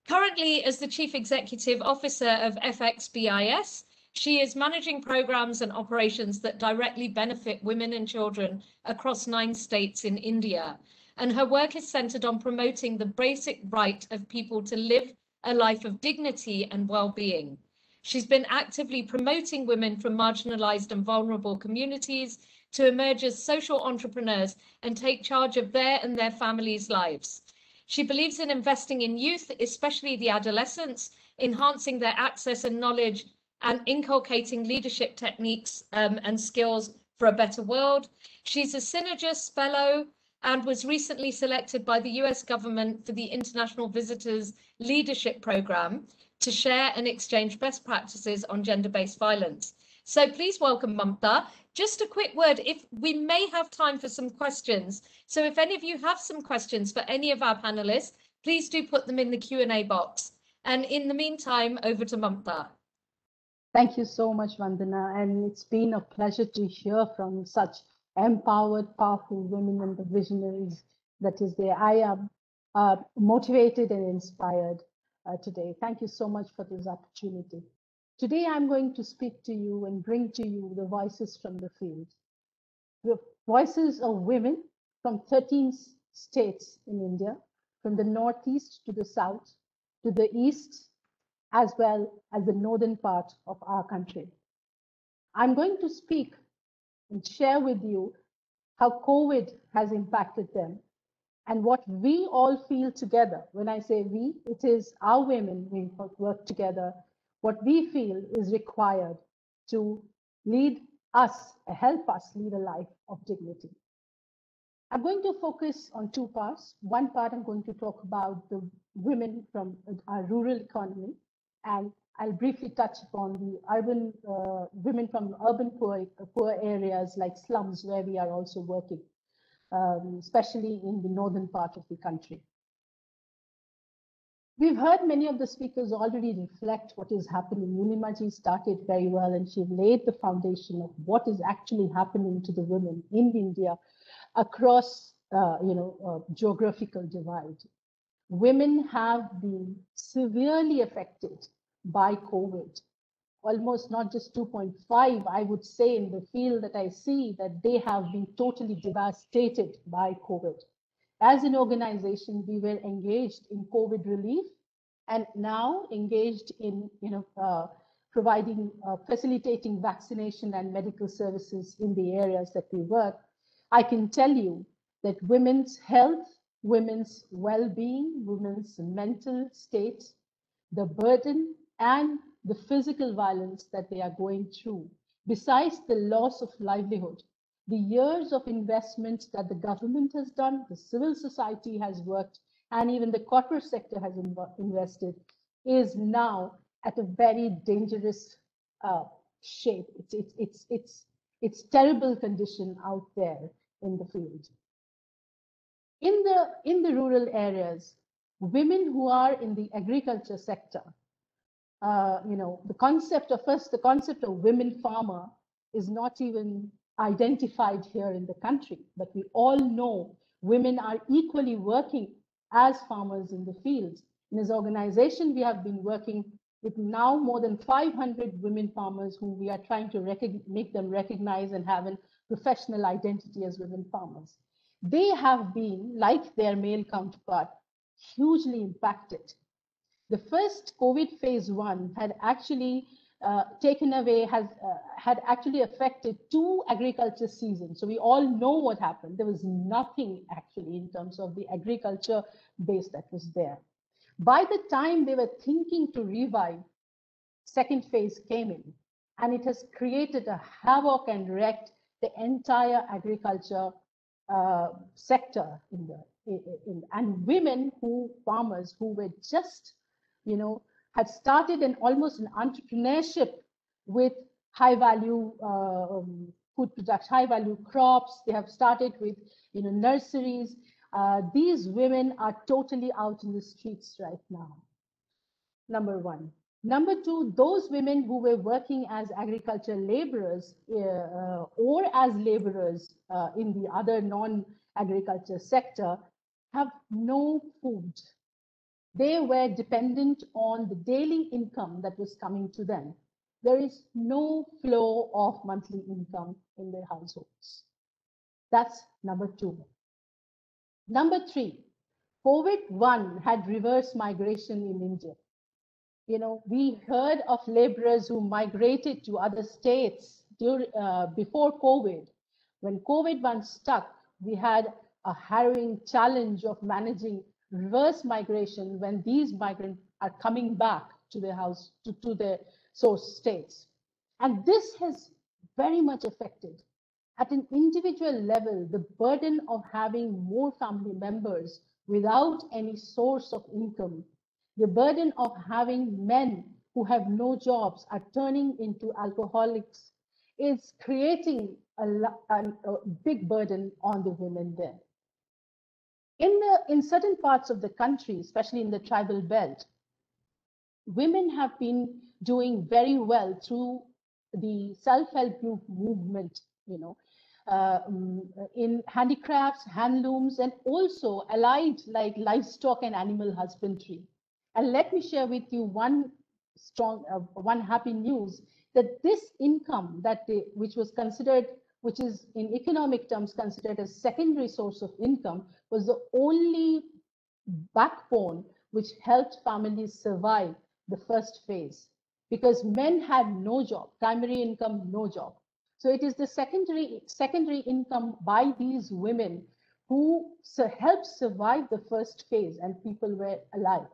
Currently, as the Chief Executive Officer of FXBIS, she is managing programs and operations that directly benefit women and children across 9 states in India. And her work is centered on promoting the basic right of people to live a life of dignity and well-being. She's been actively promoting women from marginalized and vulnerable communities to emerge as social entrepreneurs and take charge of their and their families' lives. She believes in investing in youth, especially the adolescents, enhancing their access and knowledge and inculcating leadership techniques and skills for a better world. She's a Synergist Fellow and was recently selected by the US government for the International Visitors Leadership Program to share and exchange best practices on gender-based violence. So please welcome Mamta. Just a quick word, if we may have time for some questions. So if any of you have some questions for any of our panelists, please do put them in the Q&A box. And in the meantime, over to Mamta. Thank you so much, Vandana. And it's been a pleasure to hear from such empowered, powerful women and the visionaries that is there. I am motivated and inspired today. Thank you so much for this opportunity. Today, I'm going to speak to you and bring to you the voices from the field. The voices of women from 13 states in India, from the northeast to the south, to the east, as well as the northern part of our country. I'm going to speak and share with you how COVID has impacted them and what we all feel together. When I say we, it is our women, we work together. What we feel is required to lead us, help us lead a life of dignity. I'm going to focus on 2 parts. One part, I'm going to talk about the women from our rural economy, and I'll briefly touch upon the urban women from urban poor areas like slums, where we are also working, especially in the northern part of the country. We've heard many of the speakers already reflect what is happening. Unimaji started very well, and she laid the foundation of what is actually happening to the women in India across, geographical divide. Women have been severely affected by COVID. Almost not just 2.5, I would say, in the field that I see, that they have been totally devastated by COVID. As an organization, we were engaged in COVID relief and now engaged in providing, facilitating vaccination and medical services in the areas that we work. I can tell you that women's health, women's well-being, women's mental state, the burden and the physical violence that they are going through, besides the loss of livelihood, the years of investment that the government has done, the civil society has worked, and even the corporate sector has invested, is now at a very dangerous shape. It's terrible condition out there in the field. In the rural areas, women who are in the agriculture sector, the concept of women farmer is not even identified here in the country, but we all know women are equally working as farmers in the fields. In this organization, we have been working with now more than 500 women farmers who we are trying to make them recognize and have a professional identity as women farmers. They have been, like their male counterpart, hugely impacted. The first COVID phase 1 had actually had actually affected 2 agriculture seasons. So we all know what happened. There was nothing actually in terms of the agriculture base that was there. By the time they were thinking to revive, second phase came in, and it has created a havoc and wrecked the entire agriculture sector and women farmers who were just, had started almost an entrepreneurship with high value food production, high value crops. They have started with, nurseries. These women are totally out in the streets right now. Number one. Number two, those women who were working as agricultural laborers or as laborers in the other non-agriculture sector have no food. They were dependent on the daily income that was coming to them. There is no flow of monthly income in their households. That's number two. Number three, COVID-1 had reverse migration in India. We heard of laborers who migrated to other states before COVID. When COVID-1 stuck, we had a harrowing challenge of managing reverse migration when these migrants are coming back to their house, to their source states. And this has very much affected, at an individual level, the burden of having more family members without any source of income. The burden of having men who have no jobs are turning into alcoholics is creating a big burden on the women there. In certain parts of the country, especially in the tribal belt, women have been doing very well through the self-help group movement, in handicrafts, handlooms, and also allied like livestock and animal husbandry. And let me share with you one happy news, that this income which is in economic terms considered a secondary source of income, was the only backbone which helped families survive the first phase, because men had no job, primary income, no job. So it is the secondary income by these women who helped survive the first phase and people were alive.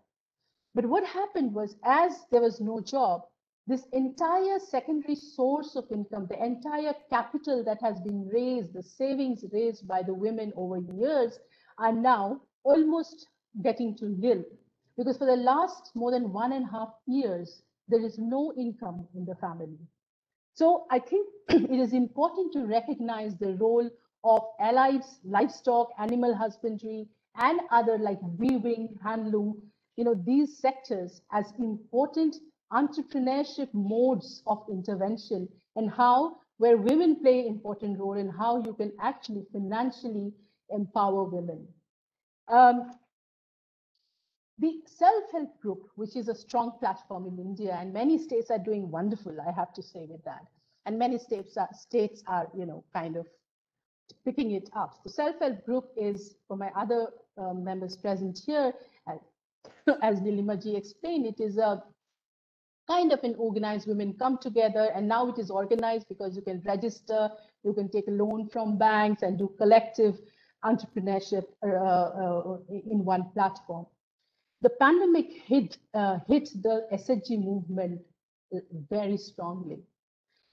But what happened was, as there was no job, this entire secondary source of income, the entire capital that has been raised, the savings raised by the women over years, are now almost getting to nil. Because for the last more than 1.5 years, there is no income in the family. So I think it is important to recognize the role of allied livestock, animal husbandry, and other like weaving, handloom, these sectors as important entrepreneurship modes of intervention, and where women play important role in how you can actually financially empower women. The self-help group, which is a strong platform in India, and many states are doing wonderful, I have to say with that. And many states are kind of picking it up. The self-help group is, for my other members present here, as Nilimaji explained, it is a kind of an organized women come together, and now it is organized because you can register, you can take a loan from banks and do collective entrepreneurship in one platform. The pandemic hit the SHG movement very strongly.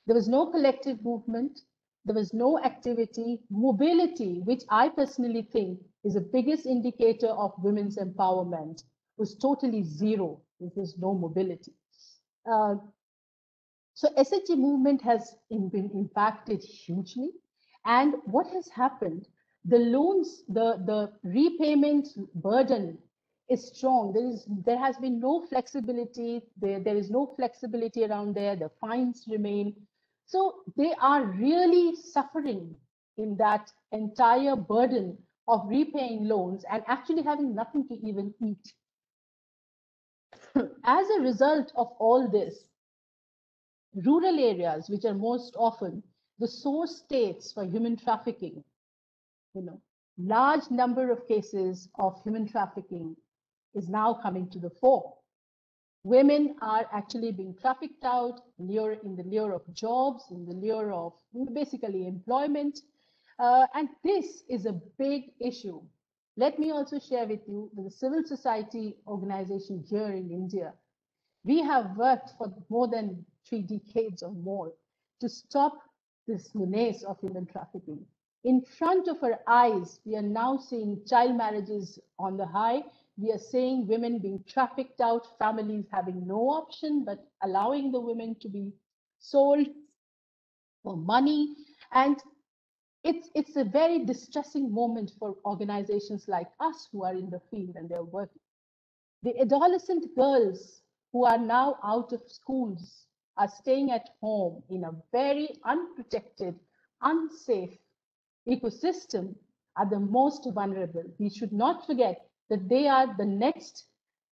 There was no collective movement. There was no activity. Mobility, which I personally think is the biggest indicator of women's empowerment, was totally zero. There was no mobility. So SHG movement has been impacted hugely. And what has happened, the loans, the repayment burden is strong. There has been no flexibility. There is no flexibility around there. The fines remain. So they are really suffering in that entire burden of repaying loans and actually having nothing to even eat. As a result of all this, rural areas, which are most often the source states for human trafficking, large number of cases of human trafficking is now coming to the fore. Women are actually being trafficked out in the lure of jobs, in the lure of basically employment. And this is a big issue. Let me also share with you that the civil society organization here in India, we have worked for more than 3 decades or more to stop this menace of human trafficking. In front of our eyes, we are now seeing child marriages on the high. We are seeing women being trafficked out, families having no option but allowing the women to be sold for money. And it's a very distressing moment for organizations like us who are in the field and they're working. The adolescent girls who are now out of schools are staying at home in a very unprotected, unsafe ecosystem are the most vulnerable. We should not forget that they are the next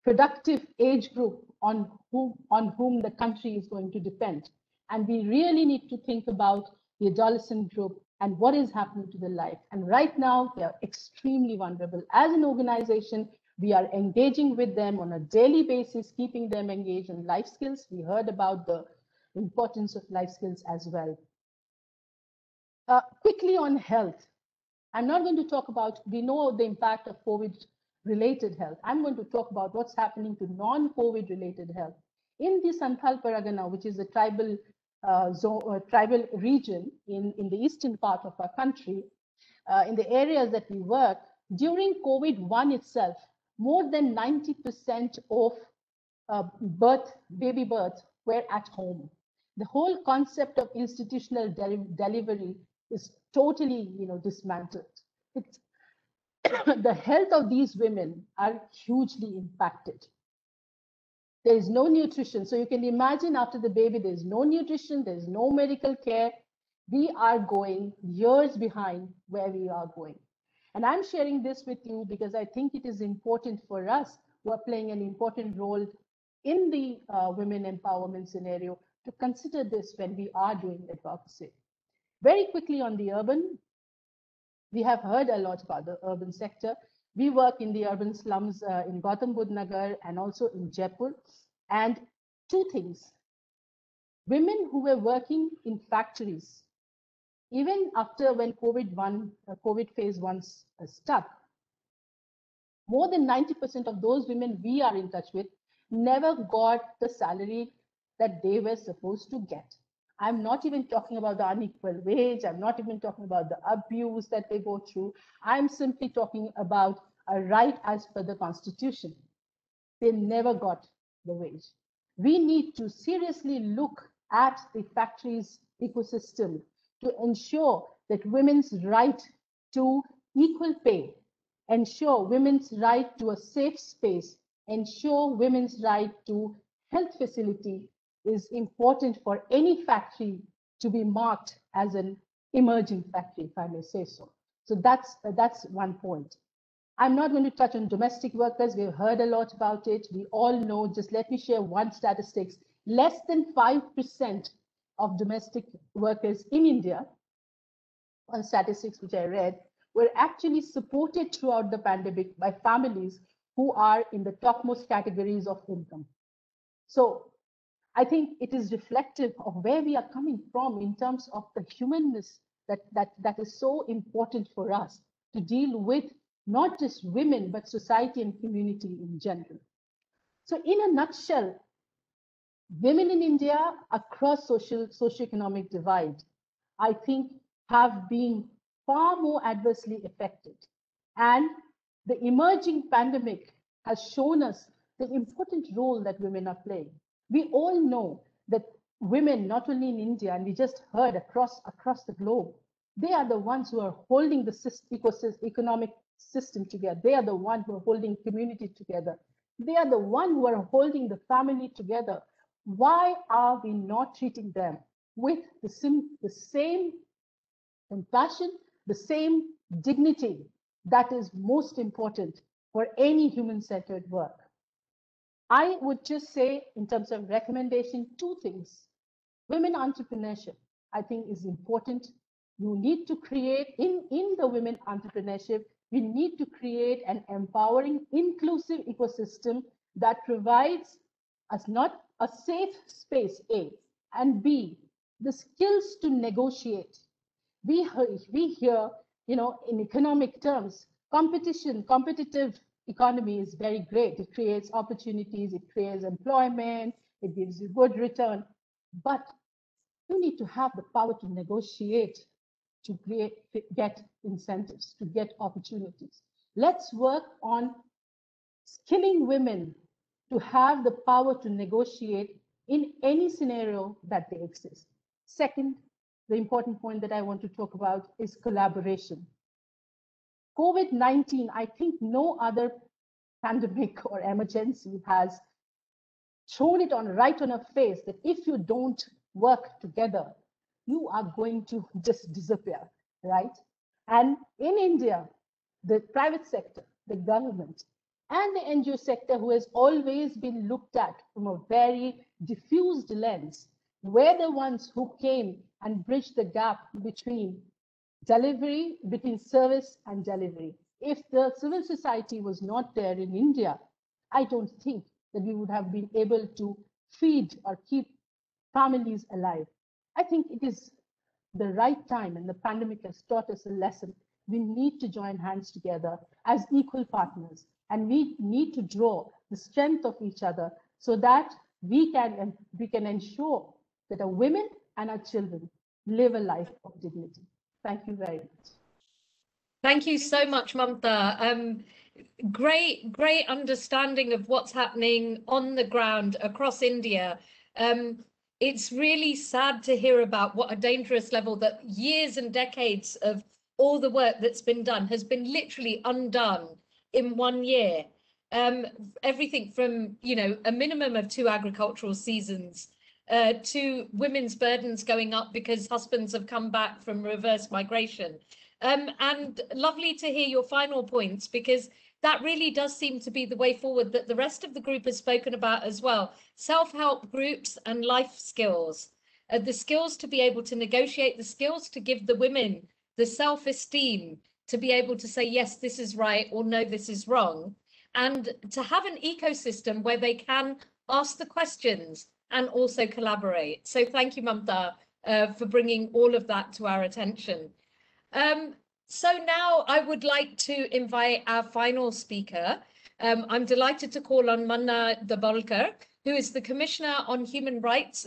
productive age group on whom the country is going to depend. And we really need to think about the adolescent group and what is happening to their life. And right now, they are extremely vulnerable. As an organization, we are engaging with them on a daily basis, keeping them engaged in life skills. We heard about the importance of life skills as well. Quickly on health. I'm not going to talk about, we know the impact of COVID-related health. I'm going to talk about what's happening to non-COVID-related health. In the Santhal Paragana, which is a tribal tribal region in the eastern part of our country, in the areas that we work, during COVID-1 itself, more than 90% of baby births were at home. The whole concept of institutional delivery is totally, dismantled. The health of these women are hugely impacted. There is no nutrition. So you can imagine after the baby, there's no nutrition, there's no medical care. We are going years behind where we are going. And I'm sharing this with you because I think it is important for us who are playing an important role in the women empowerment scenario to consider this when we are doing advocacy. Very quickly on the urban, we have heard a lot about the urban sector. We work in the urban slums in Gautam Budh Nagar and also in Jaipur. And two things, women who were working in factories, even after when COVID phase one stuck, more than 90% of those women we are in touch with never got the salary that they were supposed to get. I'm not even talking about the unequal wage. I'm not even talking about the abuse that they go through. I'm simply talking about a right as per the Constitution. They never got the wage. we need to seriously look at the factories ecosystem to ensure that women's right to equal pay, ensure women's right to a safe space, ensure women's right to health facility is important for any factory to be marked as an emerging factory, if I may say so. So that's one point. I'm not going to touch on domestic workers. We've heard a lot about it. We all know, just let me share one statistics. Less than 5% of domestic workers in India, on statistics which I read, were actually supported throughout the pandemic by families who are in the topmost categories of income. So I think it is reflective of where we are coming from in terms of the humanness that is so important for us to deal with not just women, but society and community in general. So in a nutshell, women in India across socioeconomic divide, I think, have been far more adversely affected. And the emerging pandemic has shown us the important role that women are playing. We all know that women, not only in India, and we just heard across the globe, they are the ones who are holding the economic system together. They are the ones who are holding community together. They are the ones who are holding the family together. Why are we not treating them with the same compassion, the same dignity that is most important for any human-centered work? I would just say, in terms of recommendation, two things. Women entrepreneurship, I think, is important. You need to create, in the women entrepreneurship, we need to create an empowering, inclusive ecosystem that provides us not a safe space, A, and B, the skills to negotiate. We hear, in economic terms, competitive economy is very great. It creates opportunities, it creates employment, it gives you good return. But you need to have the power to negotiate, to get incentives, to get opportunities. Let's work on skilling women to have the power to negotiate in any scenario that they exist. Second, the important point that I want to talk about is collaboration. COVID-19, I think no other pandemic or emergency has thrown it right on our face that if you don't work together, you are going to just disappear, right? And in India, the private sector, the government, and the NGO sector, who has always been looked at from a very diffused lens, were the ones who came and bridged the gap between service and delivery. If the civil society was not there in India, I don't think that we would have been able to feed or keep families alive. I think it is the right time, and the pandemic has taught us a lesson. We need to join hands together as equal partners, and we need to draw the strength of each other so that we can ensure that our women and our children live a life of dignity. Thank you very much. Thank you so much, Mamta. Great understanding of what's happening on the ground across India. It's really sad to hear about what a dangerous level that years and decades of all the work that's been done has been literally undone in 1 year. Everything from, a minimum of 2 agricultural seasons to women's burdens going up because husbands have come back from reverse migration. And lovely to hear your final points, because that really does seem to be the way forward that the rest of the group has spoken about as well. Self-help groups and life skills, the skills to be able to negotiate, the skills to give the women the self-esteem to be able to say, yes, this is right, or no, this is wrong. And to have an ecosystem where they can ask the questions and also collaborate. So thank you, Mamta, for bringing all of that to our attention. So now I would like to invite our final speaker. I'm delighted to call on Manna Dabolkar, who is the Commissioner on Human Rights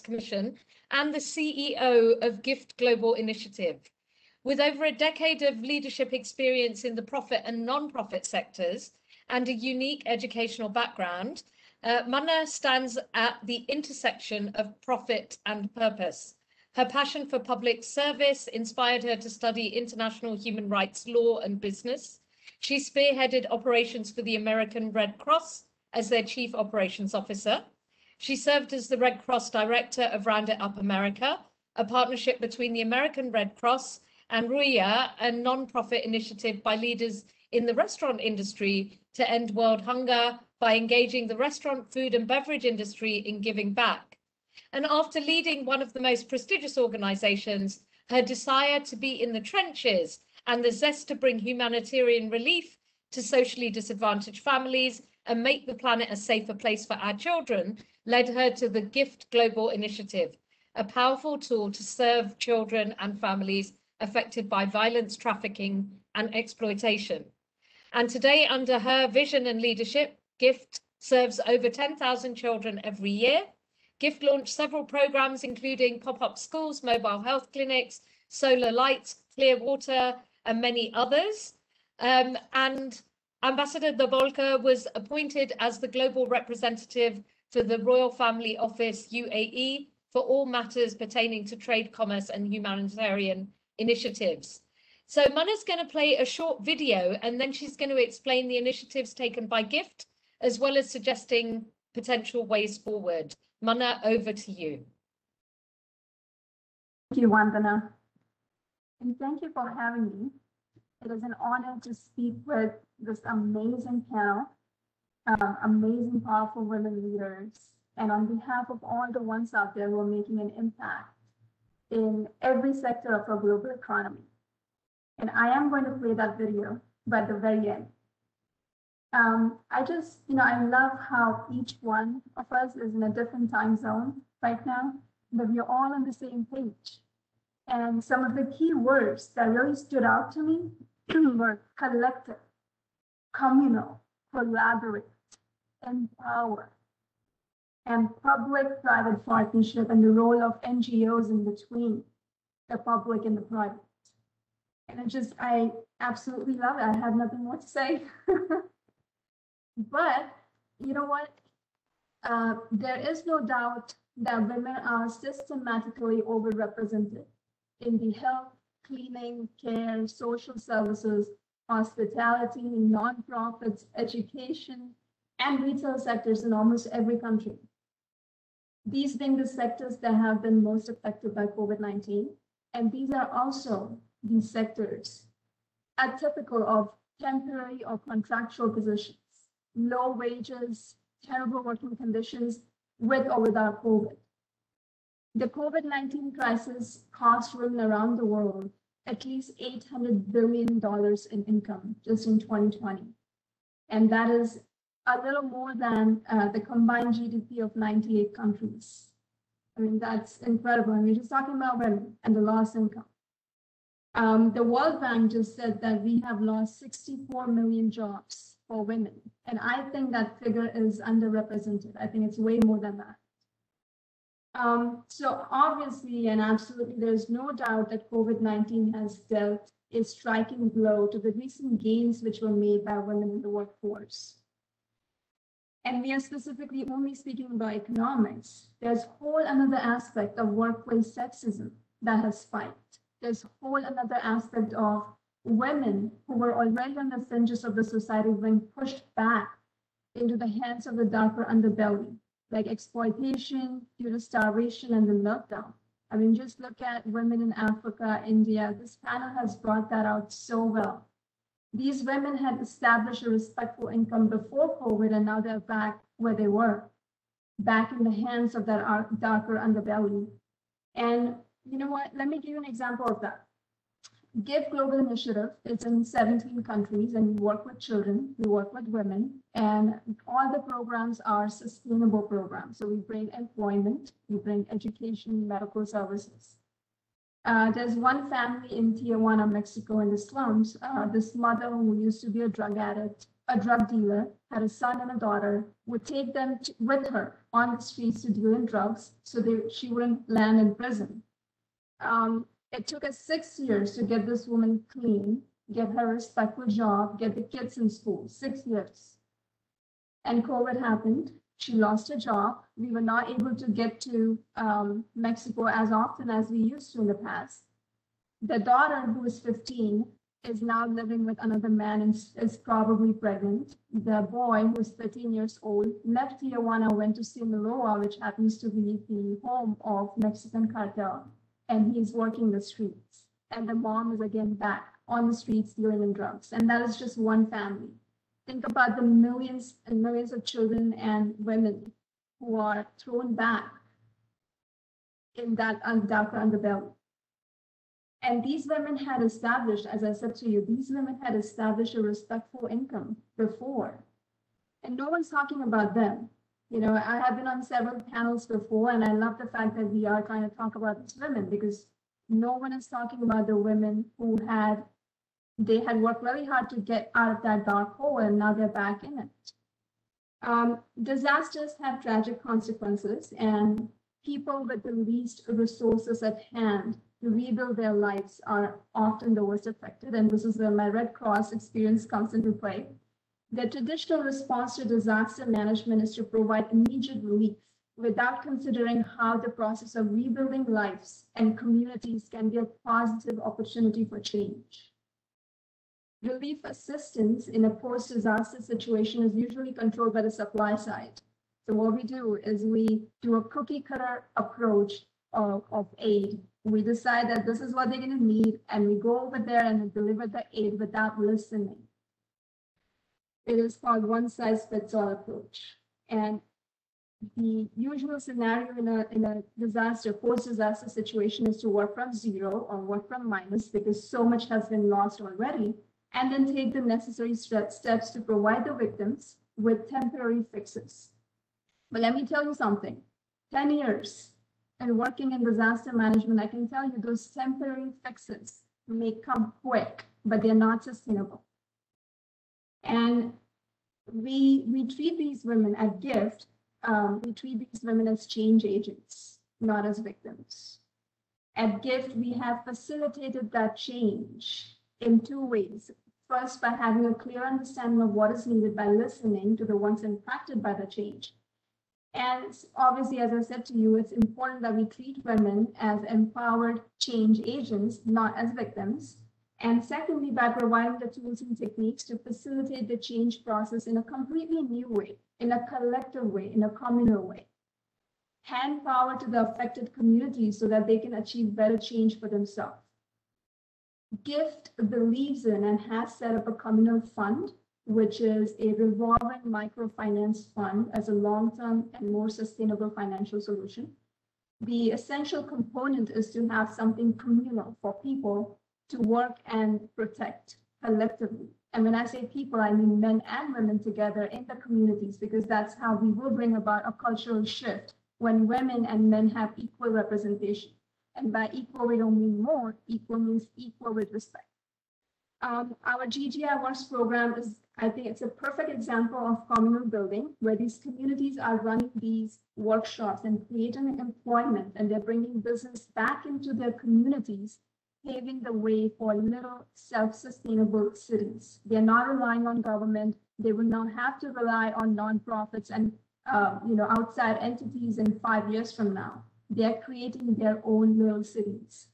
Commission and the CEO of Gift Global Initiative. With over a decade of leadership experience in the profit and non-profit sectors and a unique educational background, Mana stands at the intersection of profit and purpose. Her passion for public service inspired her to study international human rights law and business. She spearheaded operations for the American Red Cross as their chief operations officer. She served as the Red Cross director of Round It Up America, a partnership between the American Red Cross and Ruya, a non-profit initiative by leaders in the restaurant industry to end world hunger by engaging the restaurant, food and beverage industry in giving back. And after leading one of the most prestigious organizations, her desire to be in the trenches and the zest to bring humanitarian relief to socially disadvantaged families and make the planet a safer place for our children led her to the GIFT Global Initiative, a powerful tool to serve children and families affected by violence, trafficking, and exploitation. And today, under her vision and leadership, GIFT serves over 10,000 children every year. GIFT launched several programs, including pop-up schools, mobile health clinics, solar lights, clear water, and many others. And Ambassador Dabolka was appointed as the global representative to the Royal Family Office, UAE, for all matters pertaining to trade, commerce, and humanitarian initiatives. So Mana's going to play a short video, and then she's going to explain the initiatives taken by GIFT, as well as suggesting potential ways forward. Mana, over to you. Thank you, Vandana. And thank you for having me. It is an honor to speak with this amazing panel, amazing, powerful women leaders, and on behalf of all the ones out there who are making an impact in every sector of our global economy. And I am going to play that video by the very end. I love how each one of us is in a different time zone right now, but we're all on the same page. And some of the key words that really stood out to me were collective, communal, collaborate, empower, and public-private partnership, and the role of NGOs in between the public and the private. And I absolutely love it. I have nothing more to say. But you know what? There is no doubt that women are systematically overrepresented in the health, cleaning, care, social services, hospitality, nonprofits, education, and retail sectors in almost every country. These being the sectors that have been most affected by COVID-19. And these are also the sectors atypical of temporary or contractual positions, low wages, terrible working conditions, with or without COVID. The COVID-19 crisis cost women around the world at least $800 billion in income just in 2020. And that is a little more than the combined GDP of 98 countries. I mean, that's incredible. And we're just talking about women and the lost income. The World Bank just said that we have lost 64 million jobs for women. And I think that figure is underrepresented. I think it's way more than that. So obviously and absolutely, there's no doubt that COVID-19 has dealt a striking blow to the recent gains which were made by women in the workforce. And we are specifically only speaking about economics. There's whole another aspect of workplace sexism that has spiked. There's whole another aspect of women who were already on the fringes of the society being pushed back into the hands of the darker underbelly, like exploitation due to starvation and the meltdown. I mean, just look at women in Africa, India. This panel has brought that out so well. These women had established a respectful income before COVID, and now they're back where they were, back in the hands of that darker underbelly. And you know what? Let me give you an example of that. GIFT Global Initiative is in 17 countries, and we work with children, we work with women, and all the programs are sustainable programs. So we bring employment, we bring education, medical services. There's one family in Tijuana, Mexico, in the slums. This mother who used to be a drug addict, a drug dealer, had a son and a daughter, would take them with her on the streets to deal in drugs so she wouldn't land in prison. It took us 6 years to get this woman clean, get her a respectful job, get the kids in school, 6 years. And COVID happened. She lost her job. We were not able to get to Mexico as often as we used to in the past. The daughter, who is 15, is now living with another man and is probably pregnant. The boy, who is 13 years old, left Tijuana, went to Sinaloa, which happens to be the home of Mexican cartel, and he's working the streets. And the mom is again back on the streets dealing in drugs. And that is just one family. Think about the millions and millions of children and women who are thrown back in that darker underbelly. And these women had established, as I said to you, these women had established a respectful income before. And no one's talking about them. You know, I have been on several panels before, and I love the fact that we are kind of talk about these women, because no one is talking about the women who had worked really hard to get out of that dark hole, and now they're back in it. Disasters have tragic consequences, and people with the least resources at hand to rebuild their lives are often the worst affected. And this is where my Red Cross experience comes into play. The traditional response to disaster management is to provide immediate relief without considering how the process of rebuilding lives and communities can be a positive opportunity for change. Relief assistance in a post-disaster situation is usually controlled by the supply side. So what we do is we do a cookie cutter approach of aid. We decide that this is what they're going to need, and we go over there and deliver the aid without listening. It is called one-size-fits-all approach. And the usual scenario in a disaster, post-disaster situation is to work from zero or work from minus, because so much has been lost already, and then take the necessary steps to provide the victims with temporary fixes. But let me tell you something, 10 years and working in disaster management, I can tell you those temporary fixes may come quick, but they're not sustainable. And we treat these women as gift. We treat these women as change agents, not as victims. At GIFT, we have facilitated that change in two ways. First, by having a clear understanding of what is needed by listening to the ones impacted by the change. And obviously, as I said to you, it's important that we treat women as empowered change agents, not as victims. And secondly, by providing the tools and techniques to facilitate the change process in a completely new way, in a collective way, in a communal way. Hand power to the affected communities so that they can achieve better change for themselves. GIFT believes in and has set up a communal fund, which is a revolving microfinance fund as a long-term and more sustainable financial solution. The essential component is to have something communal for people to work and protect collectively. And when I say people, I mean men and women together in the communities, because that's how we will bring about a cultural shift when women and men have equal representation. And by equal, we don't mean more, equal means equal with respect. Our GGI Works program is, I think it's a perfect example of communal building, where these communities are running these workshops and creating employment, and they're bringing business back into their communities, paving the way for little self-sustainable cities. They're not relying on government. They will not have to rely on nonprofits and outside entities in 5 years from now. They're creating their own little cities.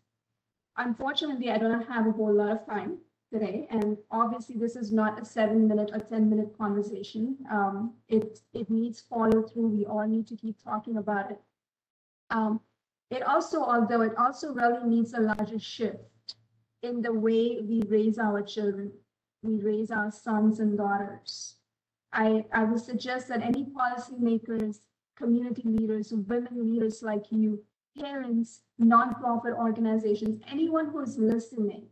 Unfortunately, I don't have a whole lot of time today, and obviously this is not a 7-minute or 10-minute conversation. It needs follow through. We all need to keep talking about it. Although it also really needs a larger shift in the way we raise our children, we raise our sons and daughters. I would suggest that any policymakers, community leaders, women leaders like you, parents, nonprofit organizations, anyone who is listening,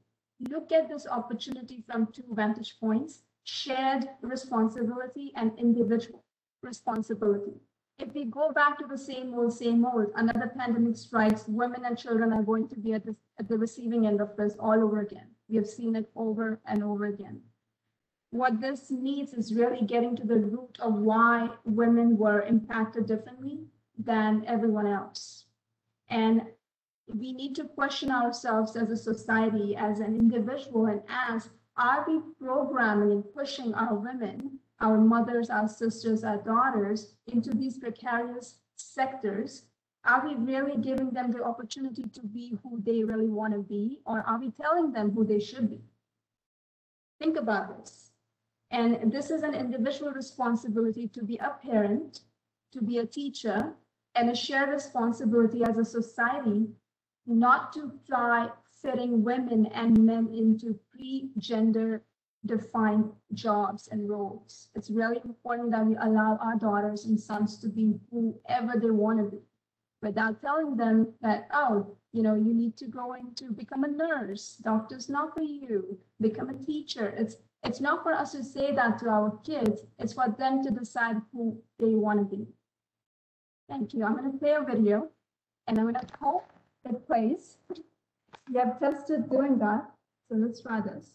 look at this opportunity from two vantage points: shared responsibility and individual responsibility. If we go back to the same old, another pandemic strikes, women and children are going to be at the receiving end of this all over again. We have seen it over and over again. What this needs is really getting to the root of why women were impacted differently than everyone else. And we need to question ourselves as a society, as an individual, and ask, are we programming and pushing our women our mothers, our sisters, our daughters into these precarious sectors, are we really giving them the opportunity to be who they really want to be, or are we telling them who they should be? Think about this. And this is an individual responsibility to be a parent, to be a teacher, and a shared responsibility as a society not to try fitting women and men into pre-gender defined jobs and roles. It's really important that we allow our daughters and sons to be whoever they want to be, without telling them that, oh, you need to go into become a nurse, doctor's not for you, become a teacher. It's not for us to say that to our kids, it's for them to decide who they want to be. Thank you. I'm going to play a video and I'm going to hope it plays. We have tested doing that, so let's try this.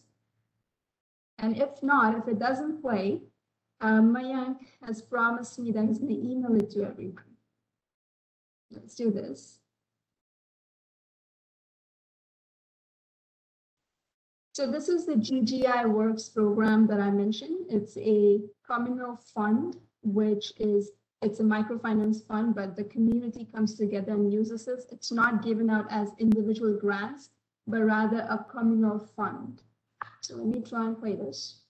And if not, if it doesn't play, Mayank has promised me that he's going to email it to everyone. Let's do this. So this is the GGI Works program that I mentioned. It's a communal fund, it's a microfinance fund, but the community comes together and uses this. It's not given out as individual grants, but rather a communal fund. So let me try and play this.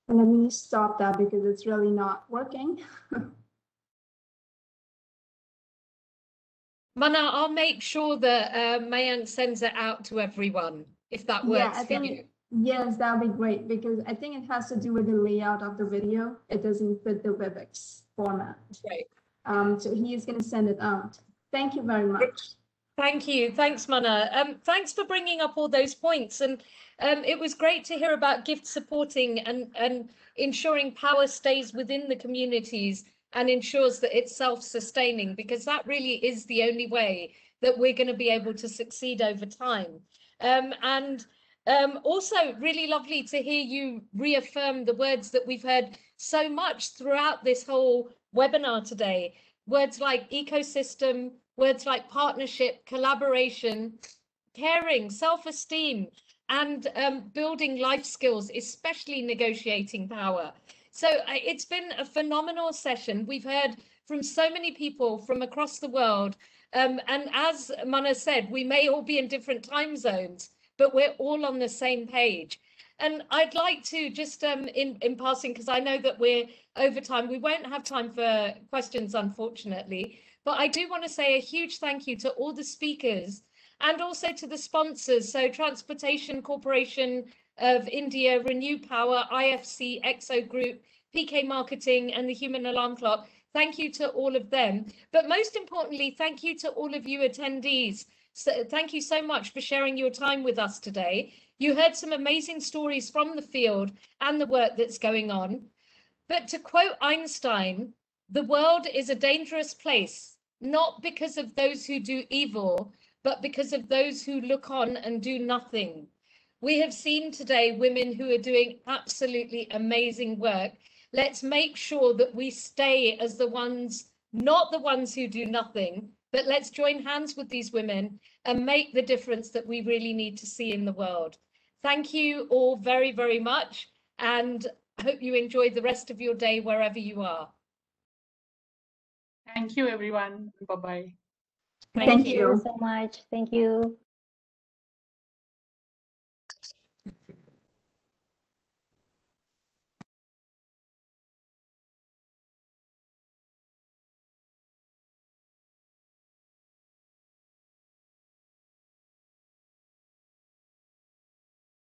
Let me stop that because it's really not working. Mana, I'll make sure that Mayank sends it out to everyone, if that works for you. Yes, that would be great, because I think it has to do with the layout of the video. It doesn't fit the WebEx format. Right. So he is going to send it out. Thank you very much. Thank you. Thanks, Mana. Thanks for bringing up all those points. And it was great to hear about gift supporting and ensuring power stays within the communities and ensures that it's self-sustaining, because that really is the only way that we're going to be able to succeed over time. Also really lovely to hear you reaffirm the words that we've heard so much throughout this whole webinar today. Words like ecosystem, words like partnership, collaboration, caring, self-esteem, and building life skills, especially negotiating power. So it's been a phenomenal session. We've heard from so many people from across the world. And as Mana said, we may all be in different time zones, but we're all on the same page. And I'd like to just in passing, because I know that we're over time, we won't have time for questions, unfortunately, but I do want to say a huge thank you to all the speakers and also to the sponsors. So Transportation Corporation of India, Renew Power, IFC, EXO Group, PK Marketing, and the Human Alarm Clock. Thank you to all of them. But most importantly, thank you to all of you attendees. So thank you so much for sharing your time with us today. You heard some amazing stories from the field and the work that's going on. But to quote Einstein, the world is a dangerous place, not because of those who do evil, but because of those who look on and do nothing. We have seen today women who are doing absolutely amazing work. Let's make sure that we stay as the ones, not the ones who do nothing, but let's join hands with these women and make the difference that we really need to see in the world. Thank you all very, very much, and I hope you enjoy the rest of your day wherever you are. Thank you, everyone. Bye-bye. Thank you so much. Thank you.